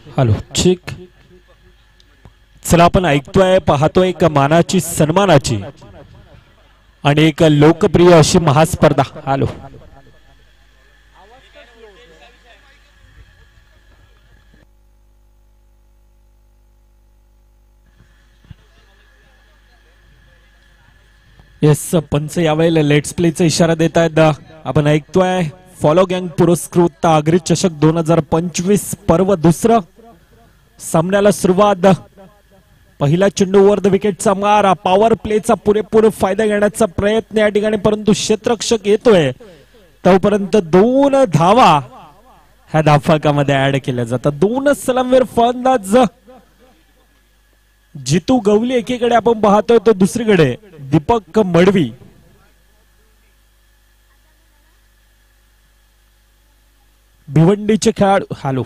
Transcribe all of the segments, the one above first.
Hello ठीक. चला आपण ऐकतोय पाहतोय एक मानाची सन्मानाची आणि एक लोकप्रिय अशी महास्पर्धा. हॅलो येस पंच यावेळेला लेट्स प्लेचा इशारा देत आहेत. आपण ऐकतोय फॉलो गँग पुरस्कृत आगरी चषक 2025 पर्व दुसरं. सामन्याला सुरुवात. पहिला चेंडूवर द विकेटचा मारा. पॉवर प्लेचा पुरेपूर फायदा घेण्याचा प्रयत्न या ठिकाणी, परंतु क्षेत्ररक्षक येतोय तोपर्यंत 2 धावा ह्या धावफलकामध्ये ऍड केल्या जातात. 2 सलामीर फलंदाज जितू गवली एकीकडे आपण पाहतोय तर दुसरीकडे दीपक मडवी. भिवंडीचे खेळाडू. हॅलो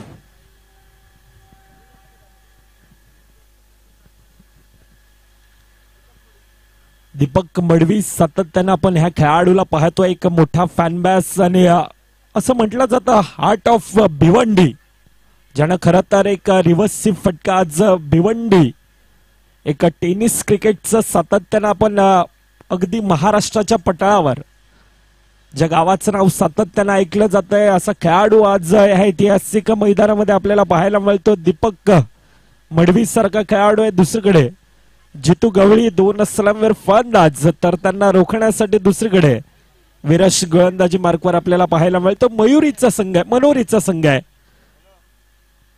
दीपक मडवी सातत्याने आपण ह्या खेळाडूला पाहतोय. एक मोठा फॅन बेस आणि असं म्हटलं जातं हार्ट ऑफ भिवंडी, ज्यानं खरं तर एक रिव्हर्स फटका आज भिवंडी एक टेनिस क्रिकेटचं सातत्यानं आपण अगदी महाराष्ट्राच्या पटलावर ज्या गावाचं नाव सातत्यानं ऐकलं जात आहे असा खेळाडू आज या ऐतिहासिक मैदानामध्ये आपल्याला पाहायला मिळतो. दीपक मडवी सारखा खेळाडू आहे. दुसरीकडे जितू गवळी 2 सलामीर फलंदाज, तर त्यांना रोखण्यासाठी दुसरीकडे विरश गोलंदाजी मार्कवर आपल्याला पाहायला मिळतो. मयुरीचा संघ आहे, मनोरीचा संघ आहे.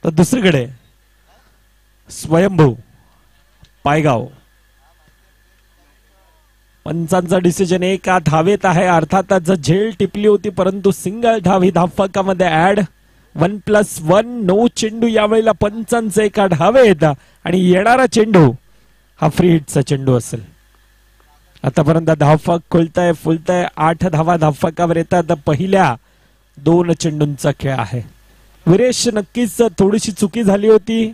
तर दुसरीकडे स्वयंभू पायगाव. पंचांचा डिसिजन 1 धावेत आहे. अर्थातच झेल टिपली होती परंतु सिंगल धाव ही धावफलकामध्ये ऍड. 1+1 नो चेंडू यावेळेला पंचांचे 1 धावेत आणि येणारा चेंडू हा फ्री हिटचा चेंडू असेल. आतापर्यंत धावफलक खुलताय फुलताय. 8 धावा धावफलकावर येतात. पहिल्या 2 चेंडूंचा खेळ आहे. विरेश नक्कीच थोडीशी चुकी झाली होती.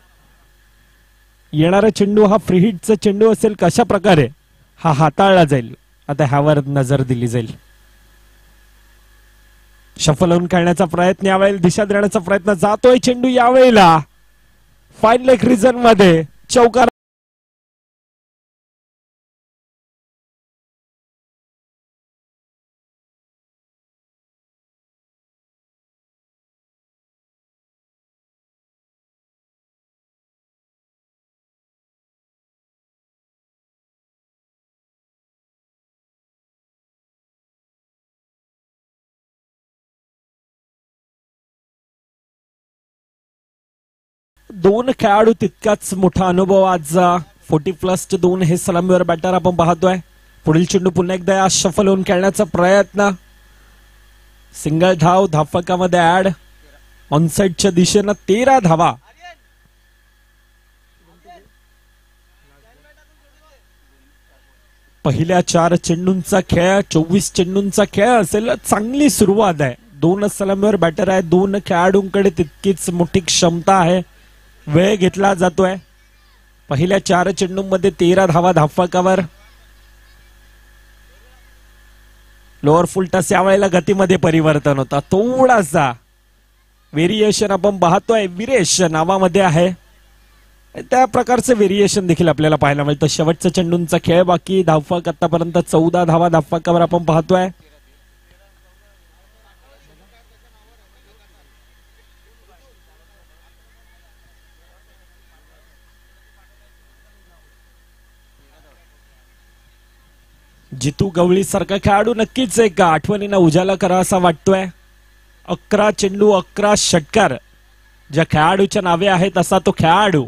येणारा चेंडू हा फ्री हिटचा चेंडू असेल. कशा प्रकारे हा हाताळला जाईल आता ह्यावर नजर दिली जाईल. शफल होऊन खेळण्याचा प्रयत्न, यावेळेला दिशा देण्याचा प्रयत्न जातोय चेंडू यावेळेला फाईन लेग रिजन मध्ये चौकार. दोन खेळाडू तितकाच मोठा अनुभव आज 40+ 2 हे सलामीवर बॅटर आपण पाहतोय. पुढील चेंडू पुन्हा एकदा शफल होऊन खेळण्याचा प्रयत्न. सिंगल धाव धावफलकामध्ये ऍड. ऑनसाइडच्या दिशेनं 13 धावा. पहिल्या 4 चेंडूंचा खेळ 24 चेंडूंचा खेळ असेल. चांगली सुरुवात आहे. 2 सलामीवर बॅटर आहे. 2 खेळाडूंकडे तितकीच मोठी क्षमता आहे. वेळ घेतला जातोय. पहिल्या 4 चेंडूंमध्ये 13 धावा धावफलकावर. लोअर फुल टस यावेळेला गतीमध्ये परिवर्तन होता. थोडासा व्हेरिएशन आपण पाहतोय. विरेश नावामध्ये आहे. त्या प्रकारचे व्हेरिएशन देखील आपल्याला पाहायला मिळतं. शेवटचा चेंडूंचा खेळ बाकी. धावफलक आतापर्यंत 14 धावा धावफलकावर आपण पाहतोय. जितू गवळी सारखा खेळाडू नक्कीच एक आठवणीनं उजाला करा असा वाटतोय. 11 चेंडू 11 षटकार ज्या खेळाडूच्या नावे आहेत असा तो खेळाडू.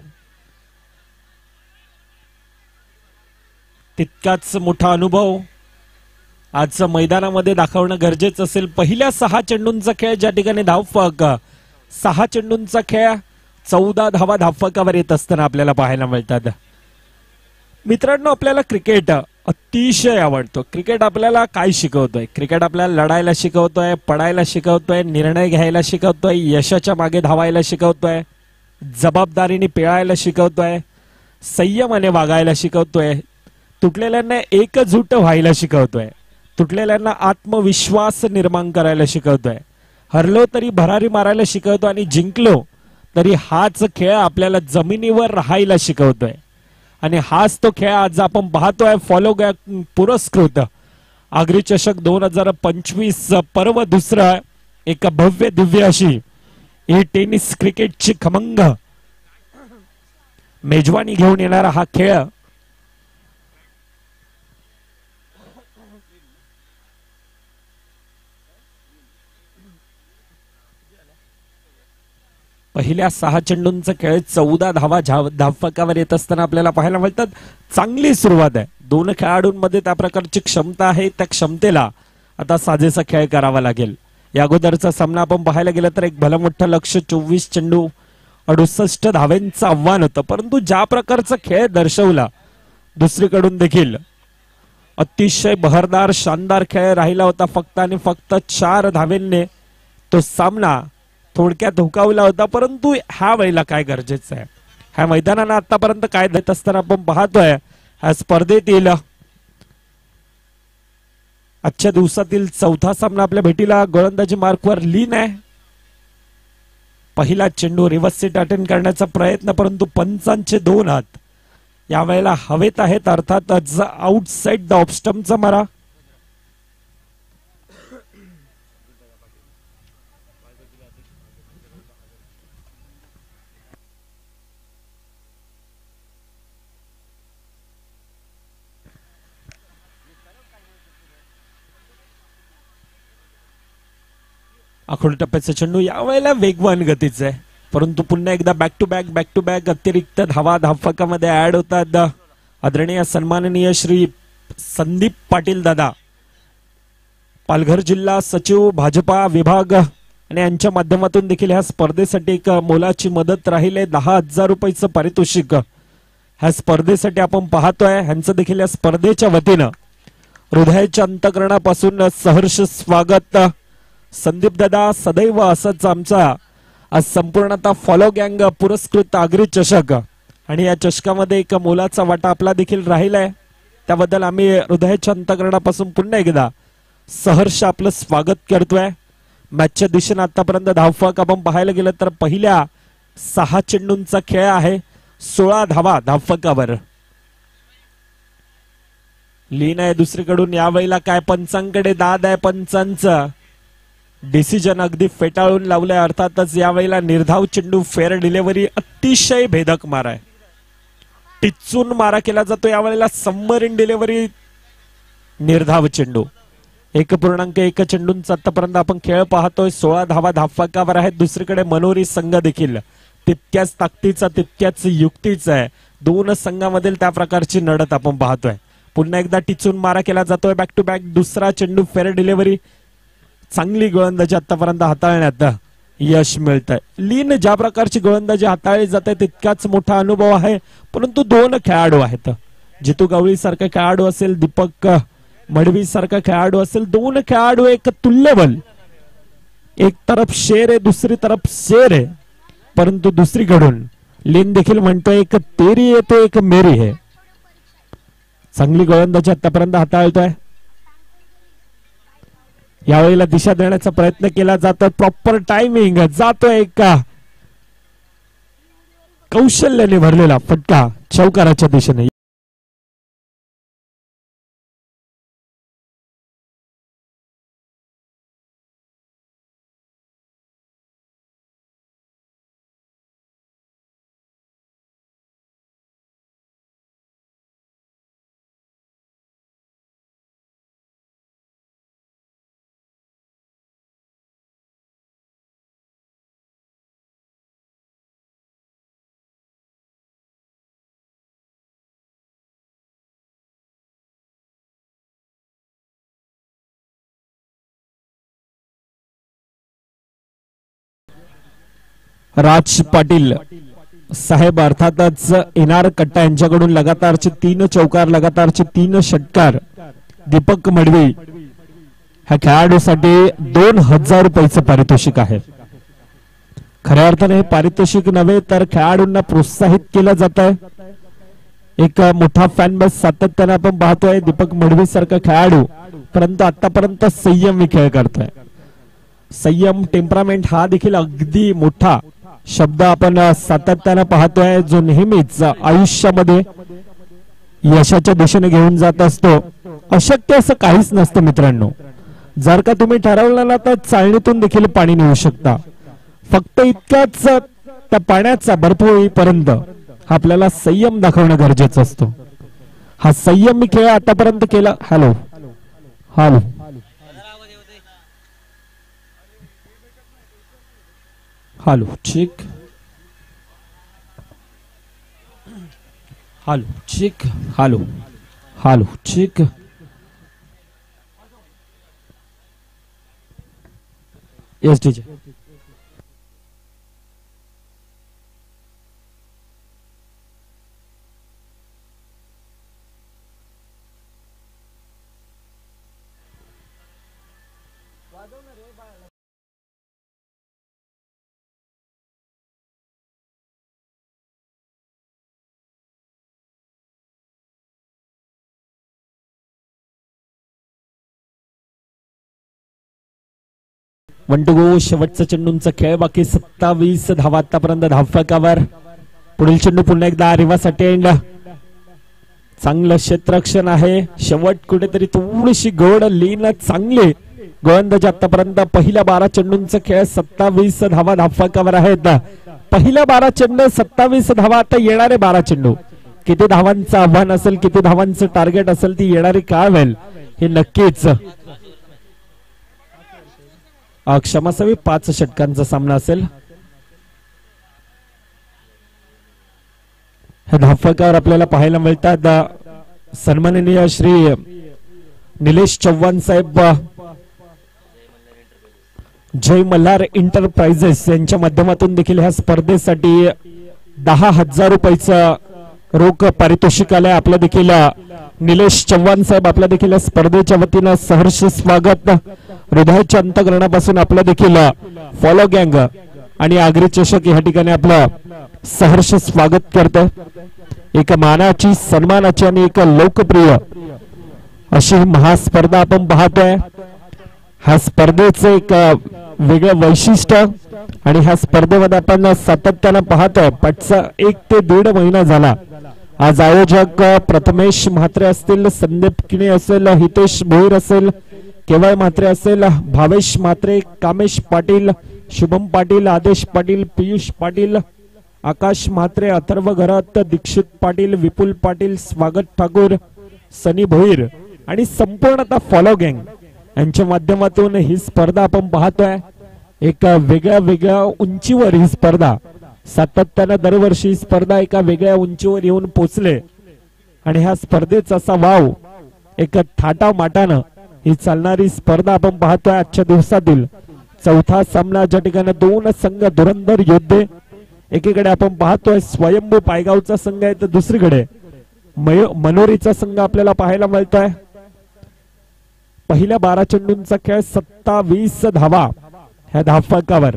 तितकाच मोठा अनुभव आज मैदानामध्ये दाखवणं गरजेचं असेल. पहिल्या 6 चेंडूंचा खेळ ज्या ठिकाणी धावफलक 6 चेंडूंचा खेळ 14 धावा धावफलकावर येत असताना आपल्याला पाहायला मिळतात. मित्रांनो, आपल्याला क्रिकेट अतिशय आवडतो. क्रिकेट आपल्याला काय शिकवतोय? क्रिकेट आपल्याला लढायला शिकवतोय, पडायला शिकवतोय, निर्णय घ्यायला शिकवतोय, यशाच्या मागे धावायला शिकवतोय, जबाबदारीने पेळायला शिकवतोय, संयमाने वागायला शिकवतोय, तुटलेल्यांना एकजूट व्हायला शिकवतोय, तुटलेल्यांना आत्मविश्वास निर्माण करायला शिकवतोय, हरलो तरी भरारी मारायला शिकवतो आणि जिंकलो तरी हाच खेळ आपल्याला जमिनीवर राहायला शिकवतोय आणि हाच तो खेळ आज आपण पाहतोय. फॉलो पुरस्कृत आगरी चषक 2025 पर्व दुसरं एक भव्य दिव्य अशी ही टेनिस क्रिकेटची खमंग मेजवानी घेऊन येणारा हा खेळ पहिल्या 6 चेंडूंचा खेळ 14 धावा धावफलकावर येत असताना आपल्याला पाहायला मिळतात. चांगली सुरुवात आहे. दोन खेळाडूंमध्ये त्या प्रकारची क्षमता आहे. त्या क्षमतेला आता साजेसा खेळ करावा लागेल. या अगोदरचा सामना आपण पाहायला गेला तर एक भलं मोठं लक्ष 24 चेंडू 68 धावांचं आव्हान होतं. परंतु ज्या प्रकारचा खेळ दर्शवला दुसरीकडून देखील अतिशय बहरदार शानदार खेळ राहिला होता. फक्त आणि फक्त 4 धावेंनी तो सामना थोडक्यात हुकावला होता. परंतु ह्या वेळेला काय गरजेचं आहे, ह्या मैदानानं आतापर्यंत काय देत असताना आपण पाहतोय ह्या स्पर्धेतील आजच्या दिवसातील चौथा सामना आपल्या भेटीला गोलंदाजी मार्कवर लीन आहे. पहिला चेंडू रिव्हर्स सीट अटेंड करण्याचा प्रयत्न, परंतु पंचांचे 2 हात यावेळेला हवेत आहेत. अर्थातच आउटसाइड द ऑफ स्टंपचा मारा. आखोड टप्प्याचा चेंडू यावेळेला वेगवान गतीचा आहे, परंतु पुन्हा एकदा बॅक टू बॅक अतिरिक्त धावा धावफलकामध्ये ऍड होतात. आदरणीय सन्माननीय श्री संदीप पाटील दादा, पालघर जिल्हा सचिव भाजपा विभाग, आणि यांच्या माध्यमातून देखील ह्या स्पर्धेसाठी एक मोलाची मदत राहील. 10,000 रुपयाचं पारितोषिक ह्या स्पर्धेसाठी आपण पाहतोय. ह्यांचं देखील या स्पर्धेच्या वतीनं हृदयाच्या अंतकरणापासून सहर्ष स्वागत. संदीप दादा, सदैव असंच आमचा आज संपूर्णतः फॉलो गँग पुरस्कृत आगरी चषक आणि या चषकामध्ये एक मोलाचा वाटा आपला देखील राहिलाय. त्याबद्दल आम्ही हृदयाच्या अंतकरणापासून पुन्हा एकदा सहर्ष आपलं स्वागत करतोय. मॅचच्या दिशेने आतापर्यंत धावफलक आपण पाहायला गेलं तर पहिल्या 6 चेंडूंचा खेळ आहे. 16 धावा धावफलकावर लीन आहे. दुसरीकडून यावेळेला काय पंचांकडे दाद आहे. पंचांचं डिसिजन अगदी फेटाळून लावलंय. अर्थातच यावेळेला निर्धाव चेंडू फेअर डिलिव्हरी अतिशय भेदक मारा आहे. टिचून मारा केला जातो. यावेळेला सबमरीन डिलिव्हरी निर्धाव चेंडू 1.1 चेंडूंचा आतापर्यंत आपण खेळ पाहतोय. 16 धावा धावफलकावर आहेत. दुसरीकडे मनोरी संघ देखील तितक्याच ताकदीचा तितक्याच युक्तीचा आहे. 2 संघामधील त्या प्रकारची लढत आपण पाहतोय. पुन्हा एकदा टिचून मारा केला जातोय. बॅक टू बॅक दुसरा चेंडू फेअर डिलिव्हरी. चांगली गोलंदाजी आतापर्यंत हाताळण्यात यश मिळतंय. लीन ज्या प्रकारची गोलंदाजी हाताळली जाते तितकाच मोठा अनुभव आहे. परंतु 2 खेळाडू आहेत. जितू गवळी सारखा खेळाडू असेल, दीपक मडवी सारखा खेळाडू असेल, 2 खेळाडू एक तुल्यबल. एक तरफ शेर आहे, दुसरी तरफ शेर आहे. परंतु दुसरीकडून लीन देखील म्हणतोय एक तेरी आहे तो एक मेरी आहे. चांगली गोलंदाजी आतापर्यंत हाताळतोय. यावेळेला दिशा देण्याचा प्रयत्न केला जातो. प्रॉपर टायमिंग जातोय. एक कौशल्याने भरलेला फटका चौकाराच्या दिशेने. राज पाटील साहेब अर्थातच इनार कट्टा यांच्याकडून लगातारचे 3 चौकार, लगातारचे 3 षटकार. दीपक मडवी ह्या खेळाडूसाठी 2,000 रुपयाचं पारितोषिक आहे. खऱ्या अर्थाने हे पारितोषिक नव्हे तर खेळाडूंना प्रोत्साहित केलं जात आहे. एक मोठा फॅन बेस सातत्याने आपण पाहतोय. दीपक मडवी सारखा खेळाडू परंतु आतापर्यंत संयमी खेळ करतोय. संयम, टेम्परामेंट हा देखील अगदी मोठा शब्द आपण सातत्याने पाहतोय जो नेहमीच आयुष्यामध्ये यशाच्या दिशेने घेऊन जात असतो. अशक्य असं काहीच नसतं मित्रांनो. जर का तुम्ही ठरवलं ना तर चाळणीतून देखील पाणी नेऊ शकता. फक्त इतक्याच त्या पाण्याचा बर्फ होईपर्यंत आपल्याला संयम दाखवणं गरजेचं असतो. हा संयम मी खेळ आतापर्यंत केला. हॅलो हॅलो हॅलो ठीक हॅलो ठीक हॅलो हॅलो ठीक yes DJ. One two go. शेवटचा चेंडूंचा खेळ बाकी 27 धावा आतापर्यंत धावफलकावर. पुढील चेंडू पुन्हा एकदा रिवासाठी एंड. चांगलं क्षेत्ररक्षण आहे. शेवट कुठेतरी थोडीशी गोड लीन चांगली गोलंदाजी आतापर्यंत. पहिल्या 12 चेंडूंचा खेळ 27 धावा धावफलकावर आहेत. पहिल्या 12 चेंडू 27 धावा. आता येणारे 12 चेंडू किती धावांचं आव्हान असेल, किती धावांचं टार्गेट असेल, ती येणारी काळ होईल हे नक्कीच. क्षमासावी 5 षटकांचा सामना असेल. ह्या धावफलकावर आपल्याला पाहायला मिळतात सन्माननीय श्री निलेश चव्हाण साहेब, जय मल्हार एंटरप्राइजेस यांच्या माध्यमातून देखील ह्या स्पर्धेसाठी 10,000 रुपयाचं रोख पारितोषिक आलंय. आपलं देखील निलेश चव्हाण साहेब आपल्या देखील या स्पर्धेच्या वतीनं सहर्ष स्वागत. हृदयाच्या अंतःकरणापासून आपलं देखील फॉलो गँग आणि आगरी चषक या ठिकाणी आपलं सहर्ष स्वागत करतं. एक मानाची, सन्मानाची आणि एक लोकप्रिय अशी महास्पर्धा आपण पाहतोय. ह्या स्पर्धेचं एक वेगळं वैशिष्ट्य आणि ह्या स्पर्धेमध्ये आपण सातत्यानं पाहतोय. पाठचा 1 ते 1.5 महिना झाला. आज आयोजक प्रथमेश म्हात्रे असतील, संदीप किणे असेल, हितेश भोईर असेल, केवळ म्हात्रे असेल, भावेश म्हात्रे, कामेश पाटील, शुभम पाटील, आदेश पाटील, पियुष पाटील, आकाश म्हात्रे, अथर्व घरात, दीक्षित पाटील, विपुल पाटील, स्वागत ठाकूर, सनी भोईर आणि संपूर्णतः फॉलो गँग यांच्या माध्यमातून ही स्पर्धा आपण पाहतोय. एक वेगळ्या उंचीवर ही स्पर्धा सातत्यानं दरवर्षी स्पर्धा एका वेगळ्या उंचीवर येऊन पोचले आणि ह्या स्पर्धेचा असा वाव एक थाटा माटानं ही चालणारी स्पर्धा आपण पाहतोय. आजच्या दिवसातील चौथा सामना ज्या ठिकाणी 2 संघ धुरंधर योद्धे. एकीकडे आपण पाहतोय स्वयंभू पायगावचा संघ आहे तर दुसरीकडे मनोरीचा संघ आपल्याला पाहायला मिळतोय. पहिल्या 12 चेंडूंचा खेळ 27 धावा ह्या धावफलकावर.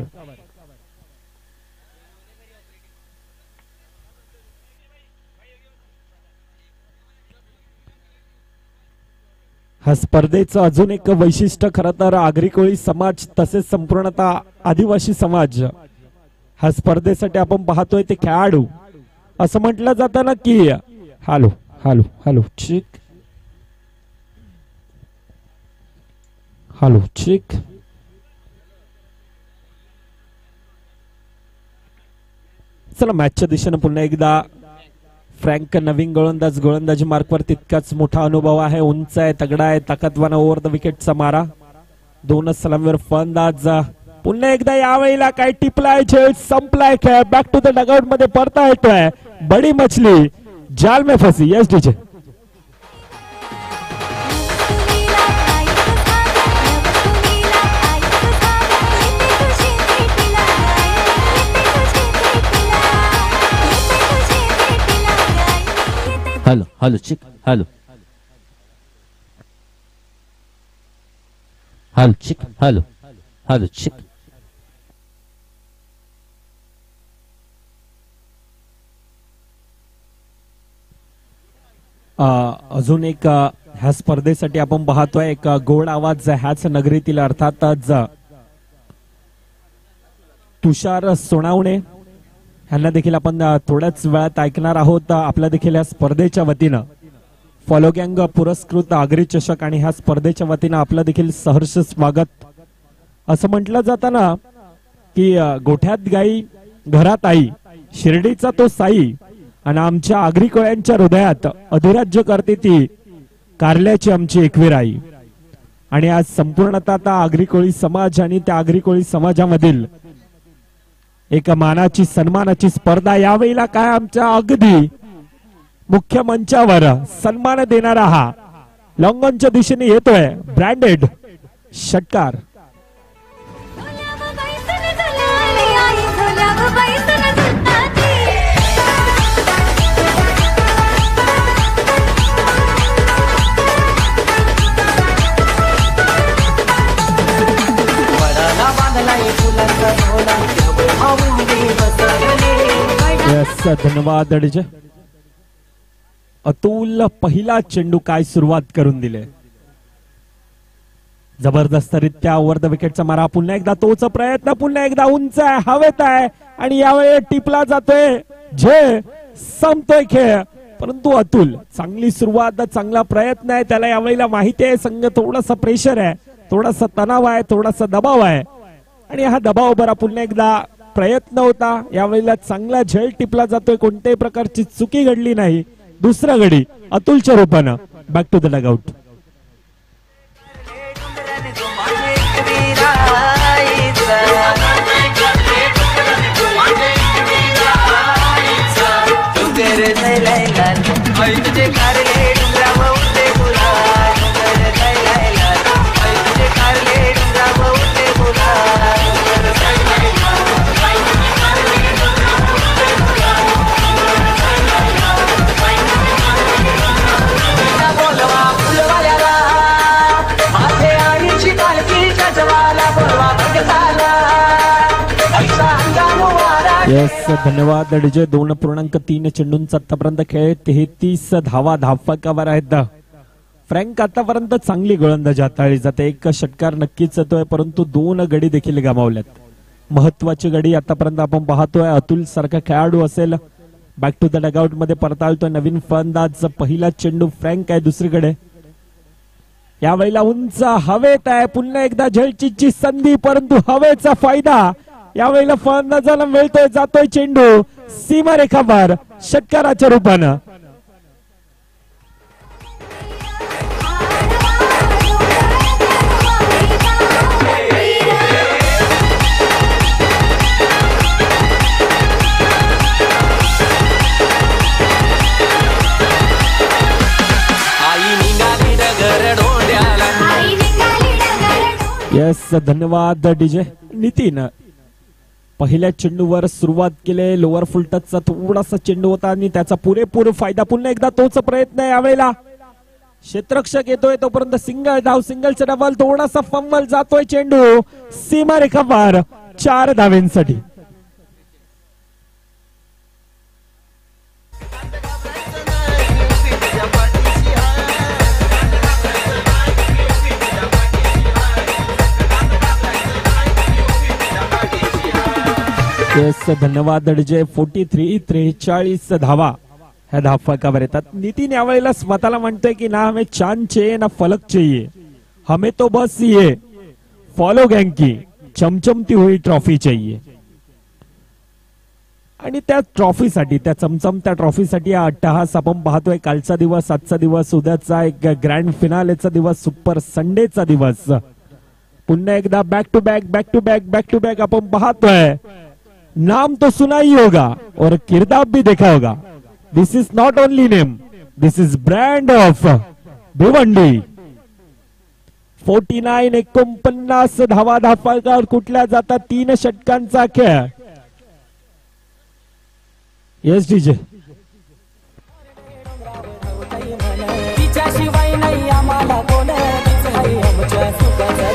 ह्या स्पर्धेचं अजून एक वैशिष्ट्य खरं तर आगरी कोळी समाज तसेच संपूर्णतः आदिवासी समाज ह्या स्पर्धेसाठी आपण पाहतोय ते खेळाडू असं म्हटलं जातं ना की हॅलो हॅलो हॅलो ठीक हॅलो ठीक. चला मॅचच्या दिशेने पुन्हा एकदा. फ्रँक नवीन गोलंदाजी मार्कवर तितकाच मोठा अनुभव आहे. उंच आहे, तगडा आहे, ताकदवान. ओव्हर द विकेटचा मारा. 2 सलामीवर फलंदाज. पुन्हा एकदा यावेळेला काय टिपलाय, खेळ संपलाय. खेळ बॅक टू द डगआउट मध्ये परता येतोय. बडी मछली जाल में फसी. Yes DJ. हॅलो हॅलो चिक हॅलो हॅलो चिक हॅलो हॅलो चिक. अजून एक ह्या स्पर्धेसाठी आपण पाहतोय एक गोड आवाज ह्याच नगरीतील अर्थातच तुषार सोनावणे ह्यांना देखील आपण थोड्याच वेळात ऐकणार आहोत. आपल्या देखील या स्पर्धेच्या वतीनं फॉलो गँग पुरस्कृत आगरी चषक आणि ह्या स्पर्धेच्या वतीनं आपलं देखील सहर्ष स्वागत. असं म्हटलं जातं ना की गोठ्यात गाई घरात आई, शिर्डीचा तो साई आणि आमच्या आगरी कोळ्यांच्या हृदयात अधिराज्य करते ती कारल्याची आमची एकवीर आई. आणि आज संपूर्णतः आता आगरी कोळी समाज आणि त्या आगरी कोळी समाजामधील एक मानाची सन्मानाची स्पर्धा. यावेळेला काय आमच्या अगदी मुख्य मंचावर सन्मान देणारा हा लॉंगॉनच्या दिशेने येतोय ब्रँडेड षटकार. धन्यवाद डीजे. अतुल पहिला चेंडू काय सुरुवात करून दिले. जबरदस्तरित्या ओव्हर द विकेटचा मारा. पुन्हा एकदा तोच प्रयत्न, पुन्हा एकदा उंच आहे, हवेत आहे आणि यावेळी टिपला जातोय, जे संपतोय खेळ. परंतु अतुल चांगली सुरुवात, चांगला प्रयत्न आहे. त्याला यावेळेला माहिती आहे संघ थोडासा प्रेशर आहे, थोडासा तणाव आहे, थोडासा दबाव आहे आणि हा दबाव बरा पुन्हा एकदा प्रयत्न होता. यावेळेला चांगला झेल टिपला जातोय, कोणत्याही प्रकारची चुकी घडली नाही. दुसरा गडी अतुलच्या रूपानं back to the dugout. Yes, धन्यवाद डीजे. 2.3 चेंडूंचा आतापर्यंत खेळ 33 धावा धावफलकावर आहेत. फ्रँक आतापर्यंत चांगली गोलंदाजी हाताळली जाते. एक षटकार नक्कीच येतोय, परंतु 2 गडी देखील गमावल्यात. महत्वाची गडी आतापर्यंत आपण पाहतोय. अतुल सारखा खेळाडू असेल बॅक टू द डगआउट मध्ये परताळतोय नवीन फलंदाज. पहिला चेंडू फ्रँक आहे दुसरीकडे. यावेळेला उंच हवेत आहे, पुन्हा एकदा झेलची संधी, परंतु हवेचा फायदा यावेळेला फलंदाजाला मिळतोय. जातोय चेंडू सीमारेखावर षटकाराच्या रूपानं. येस, धन्यवाद डीजे. नितीन पहिल्या चेंडूवर सुरुवात केली. लोअर फुल टचचा थोडासा चेंडू होता आणि त्याचा पुरेपूर फायदा. पुन्हा एकदा तोच प्रयत्न आहे. यावेळेला क्षेत्ररक्षक येतोय तोपर्यंत सिंगल धाव, सिंगलचा डबल, थोडासा फंबल, जातोय चेंडू सीमारेखावर 4 धावेंसाठी. येस, धन्यवाद डीजे. 43 धावा ह्या धावफलकावर येतात. नितीन यावेळेला स्वतःला म्हणतोय की ना हमें चांद चाहिए ना फलक चाहिए, हमें तो बस ये फॉलो गँग की चमचमती हुई ट्रॉफी चाहिए. आणि त्या ट्रॉफीसाठी, त्या चमचमत्या ट्रॉफीसाठी हा अट्टहास आपण पाहतोय. कालचा दिवस, आजचा दिवस, उद्याचा एक ग्रँड फिनालेचा दिवस, सुपर संडेचा दिवस. पुन्हा एकदा back to back, back to back, back to back आपण पाहतोय. नाम तो सुना ही होगा और किरदार भी देखा होगा. This is not only name, this is brand of Bhiwandi. 49 धावा धावफलकावर कुठल्या जातात. 3 षटकांचा खेळ. Yes DJ. तिच्याशिवाय नाही आम्हाला कोण, आमच्या सुखाचा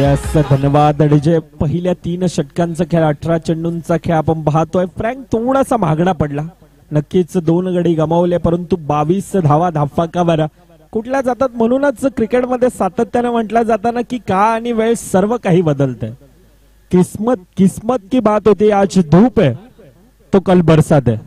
येस धन्यवाद डीजे. पहिल्या 3 षटकांचा खेळ, 18 चेंडूंचा खेळ आपण पाहतोय. फ्रँक थोडासा महागडा पडला, नक्कीच 2 गडी गमावले, परंतु 22 धावा धाफाकावर कुठल्या जातात. म्हणूनच क्रिकेटमध्ये सातत्याने म्हटलं जाताना की काळ आणि वेळ सर्व काही बदलतंय. किस्मत किस्मत की बात होती, आज धूप है तो कल बरसात है.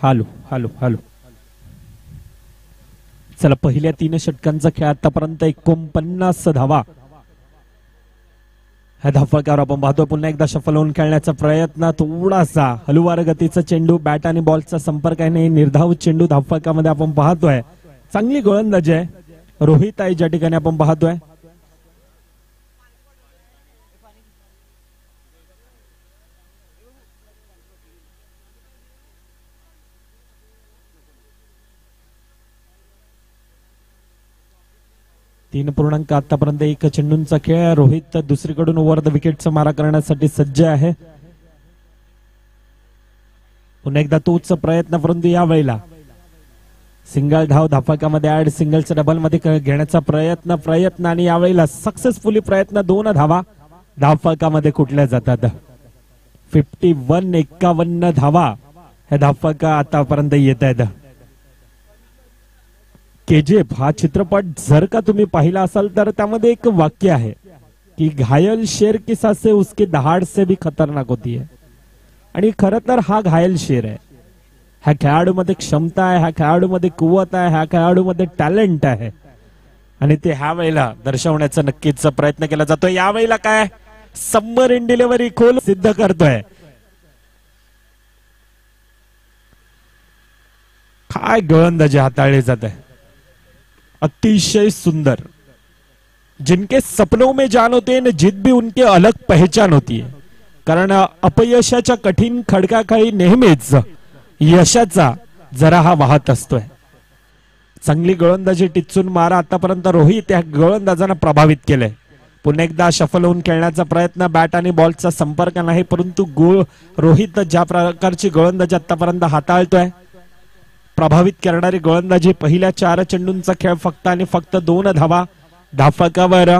Hello hello hello. चला, पहिल्या 3 षटकांचा खेळ आतापर्यंत 49 धावा. ह्या धाफाकावर आपण पाहतोय. पुन्हा एकदा शफल होऊन खेळण्याचा प्रयत्न, थोडासा हलुवार गतीचा चेंडू, बॅट आणि बॉलचा संपर्क आहे, निर्धाव चेंडू धाफाकामध्ये आपण पाहतोय. चांगली गोलंदाजी आहे रोहित आहे ज्या ठिकाणी आपण पाहतोय. तीन पूर्णांक आतापर्यंत 1 चेंडूंचा खेळ. रोहित दुसरीकडून ओव्हर द विकेटचा मारा करण्यासाठी सज्ज आहे. पुन्हा एकदा तोच प्रयत्न, परंतु या वेळेला सिंगल धाव धाफाकामध्ये ऍड, सिंगलच्या डबल मध्ये घेण्याचा प्रयत्न आणि यावेळेला सक्सेसफुली प्रयत्न. 2 धावा धाफाकामध्ये कुठल्या जातात. 51 धावा ह्या धाफाका आतापर्यंत येत आहेत. केजीएफ हा चित्रपट जर का तुम्ही पाहिला असाल तर त्यामध्ये एक वाक्य आहे की घायल शेर के साथ से उसके दहाड़ से भी खतरनाक होती है. आणि खरं तर हा घायल शेर आहे. ह्या खेळाडूमध्ये क्षमता आहे, ह्या खेळाडूमध्ये कुवत आहे, ह्या खेळाडूमध्ये टॅलेंट आहे आणि ते ह्या वेळेला दर्शवण्याचा नक्कीच प्रयत्न केला जातोय. यावेळेला काय सबमरीन डिलिव्हरी खोल सिद्ध करतोय. काय गोलंदाजी हाताळली जात आहे, अतिशय सुंदर. जिनके सपनों में जान होते हैं जिद भी उनके अलग पहचान होती है. कारण अपयशाच्या कठीण खडकाखाली नेहमीच यशाचा जरा हा वाहत असतोय. चांगली गोलंदाजी टिचून मारा आतापर्यंत रोहित या गोलंदाजांना प्रभावित केलंय. पुन्हा एकदा शफल होऊन खेळण्याचा प्रयत्न, बॅट आणि बॉलचा संपर्क नाही, परंतु रोहित ज्या प्रकारची गोलंदाजी आतापर्यंत हाताळतोय, प्रभावित करणारी गोलंदाजी. पहिल्या 4 चेंडूंचा खेळ फक्त आणि फक्त 2 धावा धाफाकावर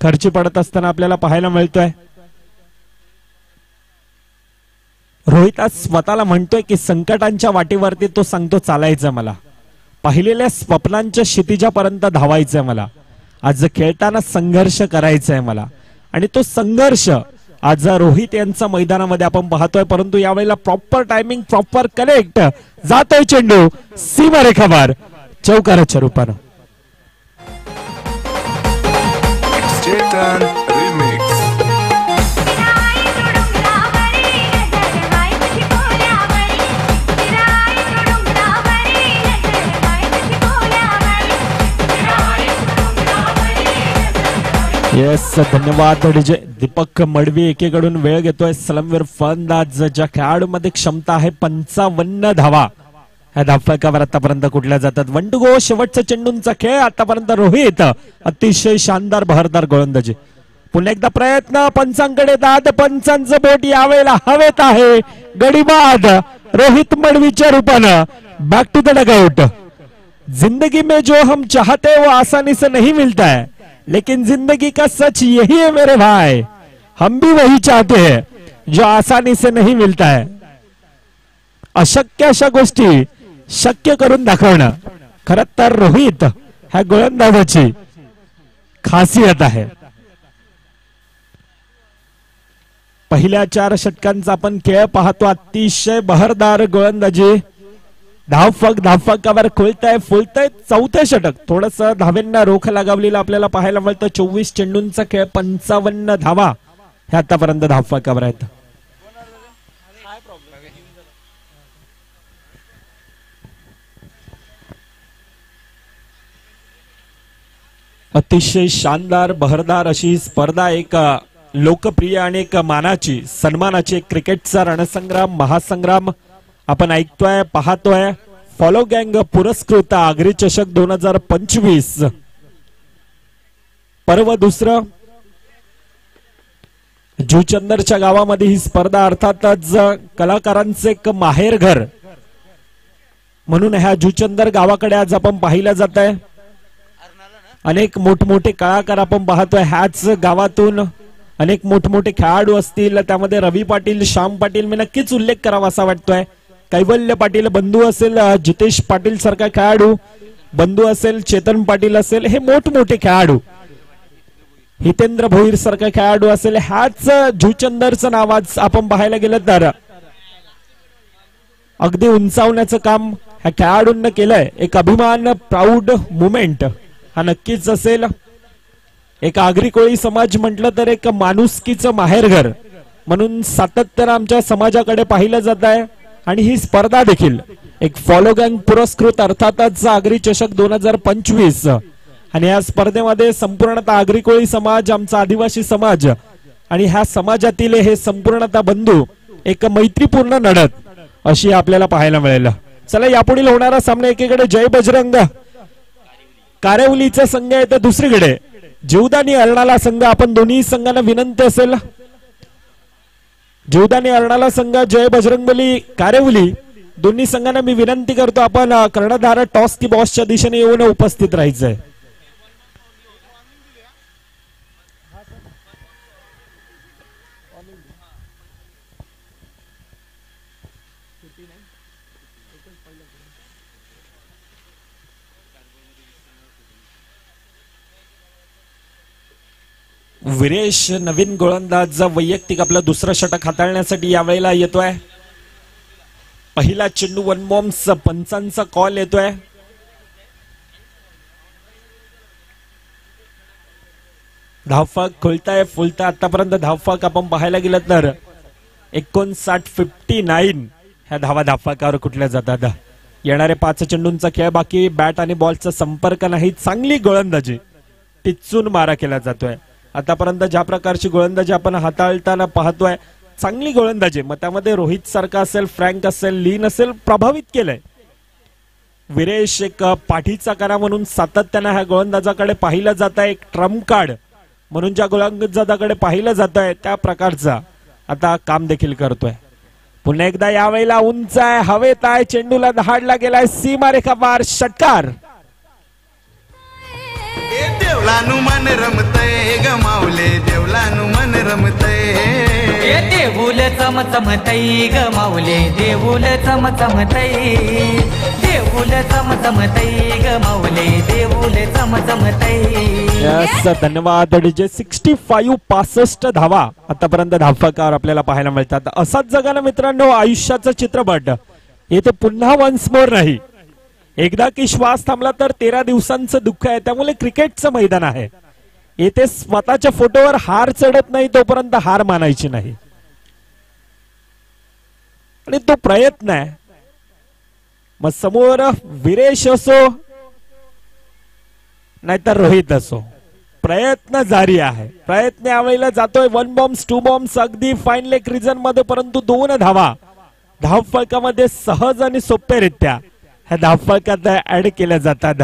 खर्ची पडत असताना आपल्याला पाहायला मिळतोय. रोहित आज स्वतःला म्हणतोय की संकटांच्या वाटेवरती तो सांगतो चालायचं मला, पाहिलेल्या स्वप्नांच्या क्षितिजापर्यंत धावायचंय मला, आज खेळताना संघर्ष करायचा आहे मला. आणि तो संघर्ष आज रोहित यांचा मैदानामध्ये आपण पाहतोय. परंतु यावेळेला प्रॉपर टायमिंग, प्रॉपर कनेक्ट, जातोय चेंडू सीमारेखावर चौकाराच्या रूपानं. येस धन्यवाद डीजे. दीपक मडवी एकेकडून वेळ घेतोय. सलामीवीर फलंदाज ज्या खेळाडूमध्ये क्षमता आहे 55 धावा ह्या धाफाकावर आतापर्यंत कुठल्या जातात. 1 to go शेवटचा चेंडूंचा खेळ. आतापर्यंत रोहित अतिशय शानदार बहरदार गोलंदाजी. पुन्हा एकदा प्रयत्न, पंचांकडे दाद, पंचांचं बोट यावेळेला हवेत आहे. गडीबाद रोहित मडवीच्या रूपानं बॅक टू द डगआउट. जिंदगी में जो हम चाहते वो आसानी से नहीं मिलता है, लेकिन जिंदगी का सच यही है मेरे भाई, हम भी वही चाहते हैं जो आसानी से नहीं मिलता है. अशक्य अशा गोष्टी शक्य करून दाखवणं खरं तर रोहित ह्या गोलंदाजाची खासियत आहे. पहिल्या 4 षटकांचा आपण खेळ पाहतो. अतिशय बहरदार गोलंदाजी. धावफलकावर खुलतंय फुलतंय. 4थे षटक थोडस धावेंना रोख लगावलेला आपल्याला पाहायला मिळतं. 24 चेंडूंचा खेळ 55 धावा हे आतापर्यंत धावफलकावर आहेत. अतिशय शानदार बहरदार अशी स्पर्धा. एक लोकप्रिय आणि एक मानाची सन्मानाची क्रिकेटचा रणसंग्राम महासंग्राम आपण ऐकतोय पाहतोय. फॉलो गँग पुरस्कृत आगरी चषक 2025 पर्व दुसरं. जुचंदरच्या गावामध्ये ही स्पर्धा अर्थातच कलाकारांचे एक माहेर घर म्हणून ह्या जुचंदर गावाकडे आज आपण पाहिलं जात आहे. अनेक मोठमोठे कलाकार आपण पाहतोय. ह्याच गावातून अनेक मोठमोठे खेळाडू असतील. त्यामध्ये रवी पाटील श्याम पाटील मी नक्कीच उल्लेख करावा असा वाटतोय. कैवल्य पाटील बंधू असेल, जितेश पाटील सारखा खेळाडू बंधू असेल, चेतन पाटील असेल, हे मोठमोठे खेळाडू, हितेंद्र भोईर सारखा खेळाडू असेल. ह्याच जुचंदरचं नाव आज आपण पाहायला गेलं तर अगदी उंचावण्याचं काम ह्या खेळाडूंना केलंय. एक अभिमान प्राऊड मुमेंट हा नक्कीच असेल. एक आगरी कोळी समाज म्हटलं तर एक माणुसकीचं माहेरघर म्हणून सातत्यानं आमच्या समाजाकडे पाहिलं जात आहे. आणि ही स्पर्धा देखील एक फॉलो गँग पुरस्कृत अर्थातच आगरी चषक 2025 आणि या स्पर्धेमध्ये संपूर्णतः आगरी कोळी समाज, आमचा आदिवासी समाज आणि ह्या समाजातील हे संपूर्णतः बंधू एक मैत्रीपूर्ण लढत अशी आपल्याला पाहायला मिळेल. चला यापुढील होणारा सामना एकीकडे जय बजरंग कारेवलीचा संघ आहे तर दुसरीकडे जीवदानी अर्णाला संघ. आपण दोन्ही संघांना विनंती असेल, जीवदानी अर्णाला संघ, जय बजरंगबली कारेवली दोन्ही संघांना मी विनंती करतो आपण कर्णधार टॉस की बॉसच्या दिशेने येऊन उपस्थित राहायचंय. विरेश नवीन गोलंदाज वैयक्तिक आपलं दुसरं षटक हाताळण्यासाठी यावेळेला येतोय. पहिला चेंडू 1 बॉम्ब्स पंचांचा कॉल येतोय. धावफलक खुलताय फुलताय. आतापर्यंत धावफलक आपण पाहायला गेलं तर 59 ह्या धावा धावफलकावर कुठल्या जातात. येणारे 5 चेंडूंचा खेळ बाकी. बॅट आणि बॉलचा संपर्क नाही. चांगली गोलंदाजी, टिचून मारा केला जातोय. आतापर्यंत ज्या प्रकारची गोलंदाजी आपण हाताळताना पाहतोय, चांगली गोलंदाजी, मग त्यामध्ये रोहित सारखा असेल, फ्रँक असेल, लीन असेल, प्रभावित केलंय. विरेश एक पाठीचा कणा म्हणून सातत्यानं ह्या गोलंदाजाकडे पाहिलं जात आहे. एक ट्रम्प कार्ड म्हणून ज्या गोलंदाजाकडे पाहिलं जात आहे त्या प्रकारचा आता काम देखील करतोय. पुन्हा एकदा यावेळेला उंच आहे, हवेत आहे, चेंडूला दहाडला गेलाय, सीमारेखा पार, षटकार. देवलानु मन रमतय गमावले, देवलानु मन रमतय. देऊल चमचमतई गमावले, देऊल चमचमतई, देऊल चमचमतई गमावले, देऊल चमचमतई. यस, धन्यवाद. डीजे 65 धावा आतापर्यंत धावफलकावर आपल्याला पाहायला मिळतात. असाच जगाना मित्रांनो आयुष्याचा चित्रपट. येथे पुन्हा वन्स मोर नाही. एकदा की श्वास थांबला तर 13 दिवसांचं दुःख आहे. त्यामुळे क्रिकेटचं मैदान आहे. येथे स्वतःच्या फोटोवर हार चढत नाही तोपर्यंत हार मानायची नाही. आणि तो प्रयत्न आहे. मग समोर विरेश असो नाहीतर रोहित असो, प्रयत्न जारी आहे. प्रयत्न यावेळेला जातोय. 1 बॉम्ब्स 2 बॉम्ब्स अगदी फाईन लेग रिजन मध्ये, परंतु 2 धावा धावफलकामध्ये सहज आणि सोप्यारित्या ह्या धावफलकात ऍड केल्या जातात.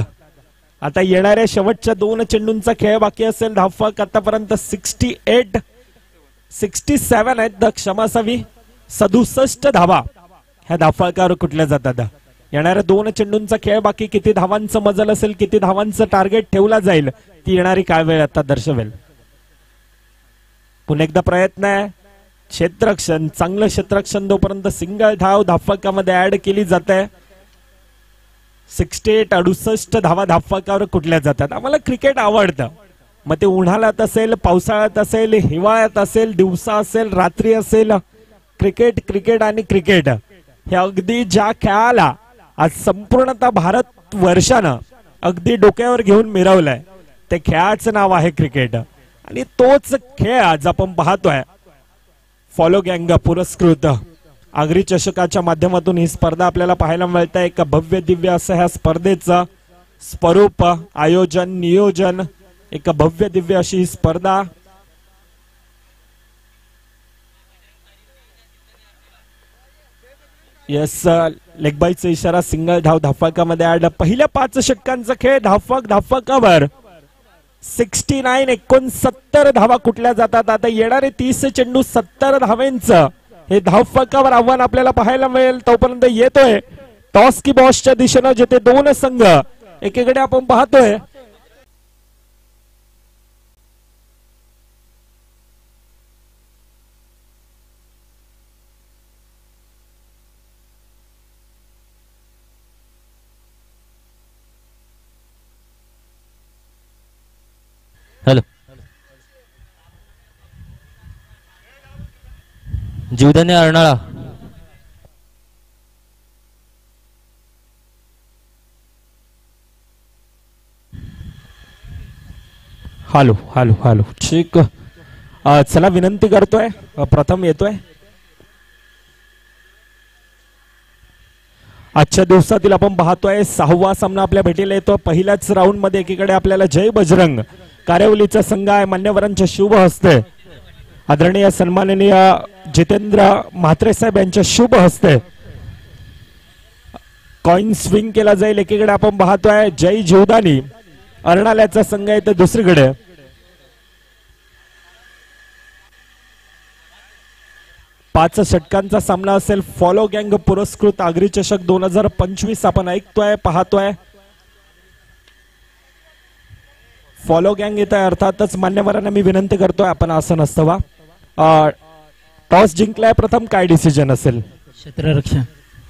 आता येणाऱ्या शेवटच्या 2 चेंडूंचा खेळ बाकी असेल. धावफलक आतापर्यंत 67 आहेत. क्षमा असावी, 67 धावा ह्या धावफलकावर कुठल्या जातात. येणाऱ्या 2 चेंडूंचा खेळ बाकी. किती धावांचं मजल असेल, किती धावांचं टार्गेट ठेवला जाईल, ती येणारी काय वेळ आता दर्शवेल. पुन्हा एकदा प्रयत्न आहे. क्षेत्ररक्षण, चांगलं क्षेत्ररक्षण तोपर्यंत सिंगल धाव धावफलकामध्ये ऍड केली जाते. 68 68 धावा धापकावर कुठल्या जातात. आम्हाला क्रिकेट आवडतं. मग ते उन्हाळ्यात असेल, पावसाळ्यात असेल, हिवाळ्यात असेल, दिवसा असेल, रात्री असेल, क्रिकेट क्रिकेट आणि क्रिकेट हे अगदी ज्या खेळाला आज संपूर्णतः भारत वर्षानं अगदी डोक्यावर घेऊन मिरवलंय ते खेळाचं नाव आहे क्रिकेट. आणि तोच खेळ आज आपण पाहतोय. फॉलो गँग पुरस्कृत आगरी चषकाच्या माध्यमातून ही स्पर्धा आपल्याला पाहायला मिळते. एक भव्य दिव्य असं ह्या स्पर्धेचं स्वरूप, आयोजन, नियोजन, एक भव्य दिव्य अशी ही स्पर्धा. यस, लेगबाईचा इशारा, सिंगल धाव धाफकामध्ये ऍड. पहिल्या 5 षटकांचा खेळ धाफकावर 69 69 धावा कुठल्या जातात. आता येणारे 30 चेंडू 70 धावांचं हे धावफलकावर आव्हान आपल्याला पाहायला मिळेल. तोपर्यंत येतोय टॉस की बॉसच्या दिशेनं, जिथे 2 संघ एकीकडे आपण पाहतोय hello, Jivdani Arnala. Hello hello hello, ठीक. चला, विनंती करतोय, प्रथम येतोय. आजच्या दिवसातील आपण पाहतोय 6वा सामना आपल्या भेटीला येतो. पहिल्याच राऊंड मध्ये एकीकडे आपल्याला जय बजरंग कारेवलीचा संघ आहे. मान्यवरांच्या शुभ हस्ते, आदरणीय सन्माननीय जितेंद्र म्हात्रे साहेब यांच्या शुभ हस्ते कॉइन स्विंग केला जाईल. एकीकडे आपण पाहतोय जय जीवदानी अर्नाल्याचा संघ आहे, तर दुसरीकडे पाच षटकांचा सामना असेल. फॉलो गँग पुरस्कृत आगरी चषक 2025 आपण ऐकतोय, पाहतोय. फॉलो गँग येत आहे, अर्थातच मान्यवरांना मी विनंती करतोय आपण असं नसतं. टॉस जिंकलाय प्रथम, काय डिसिजन असेल? क्षेत्ररक्षण.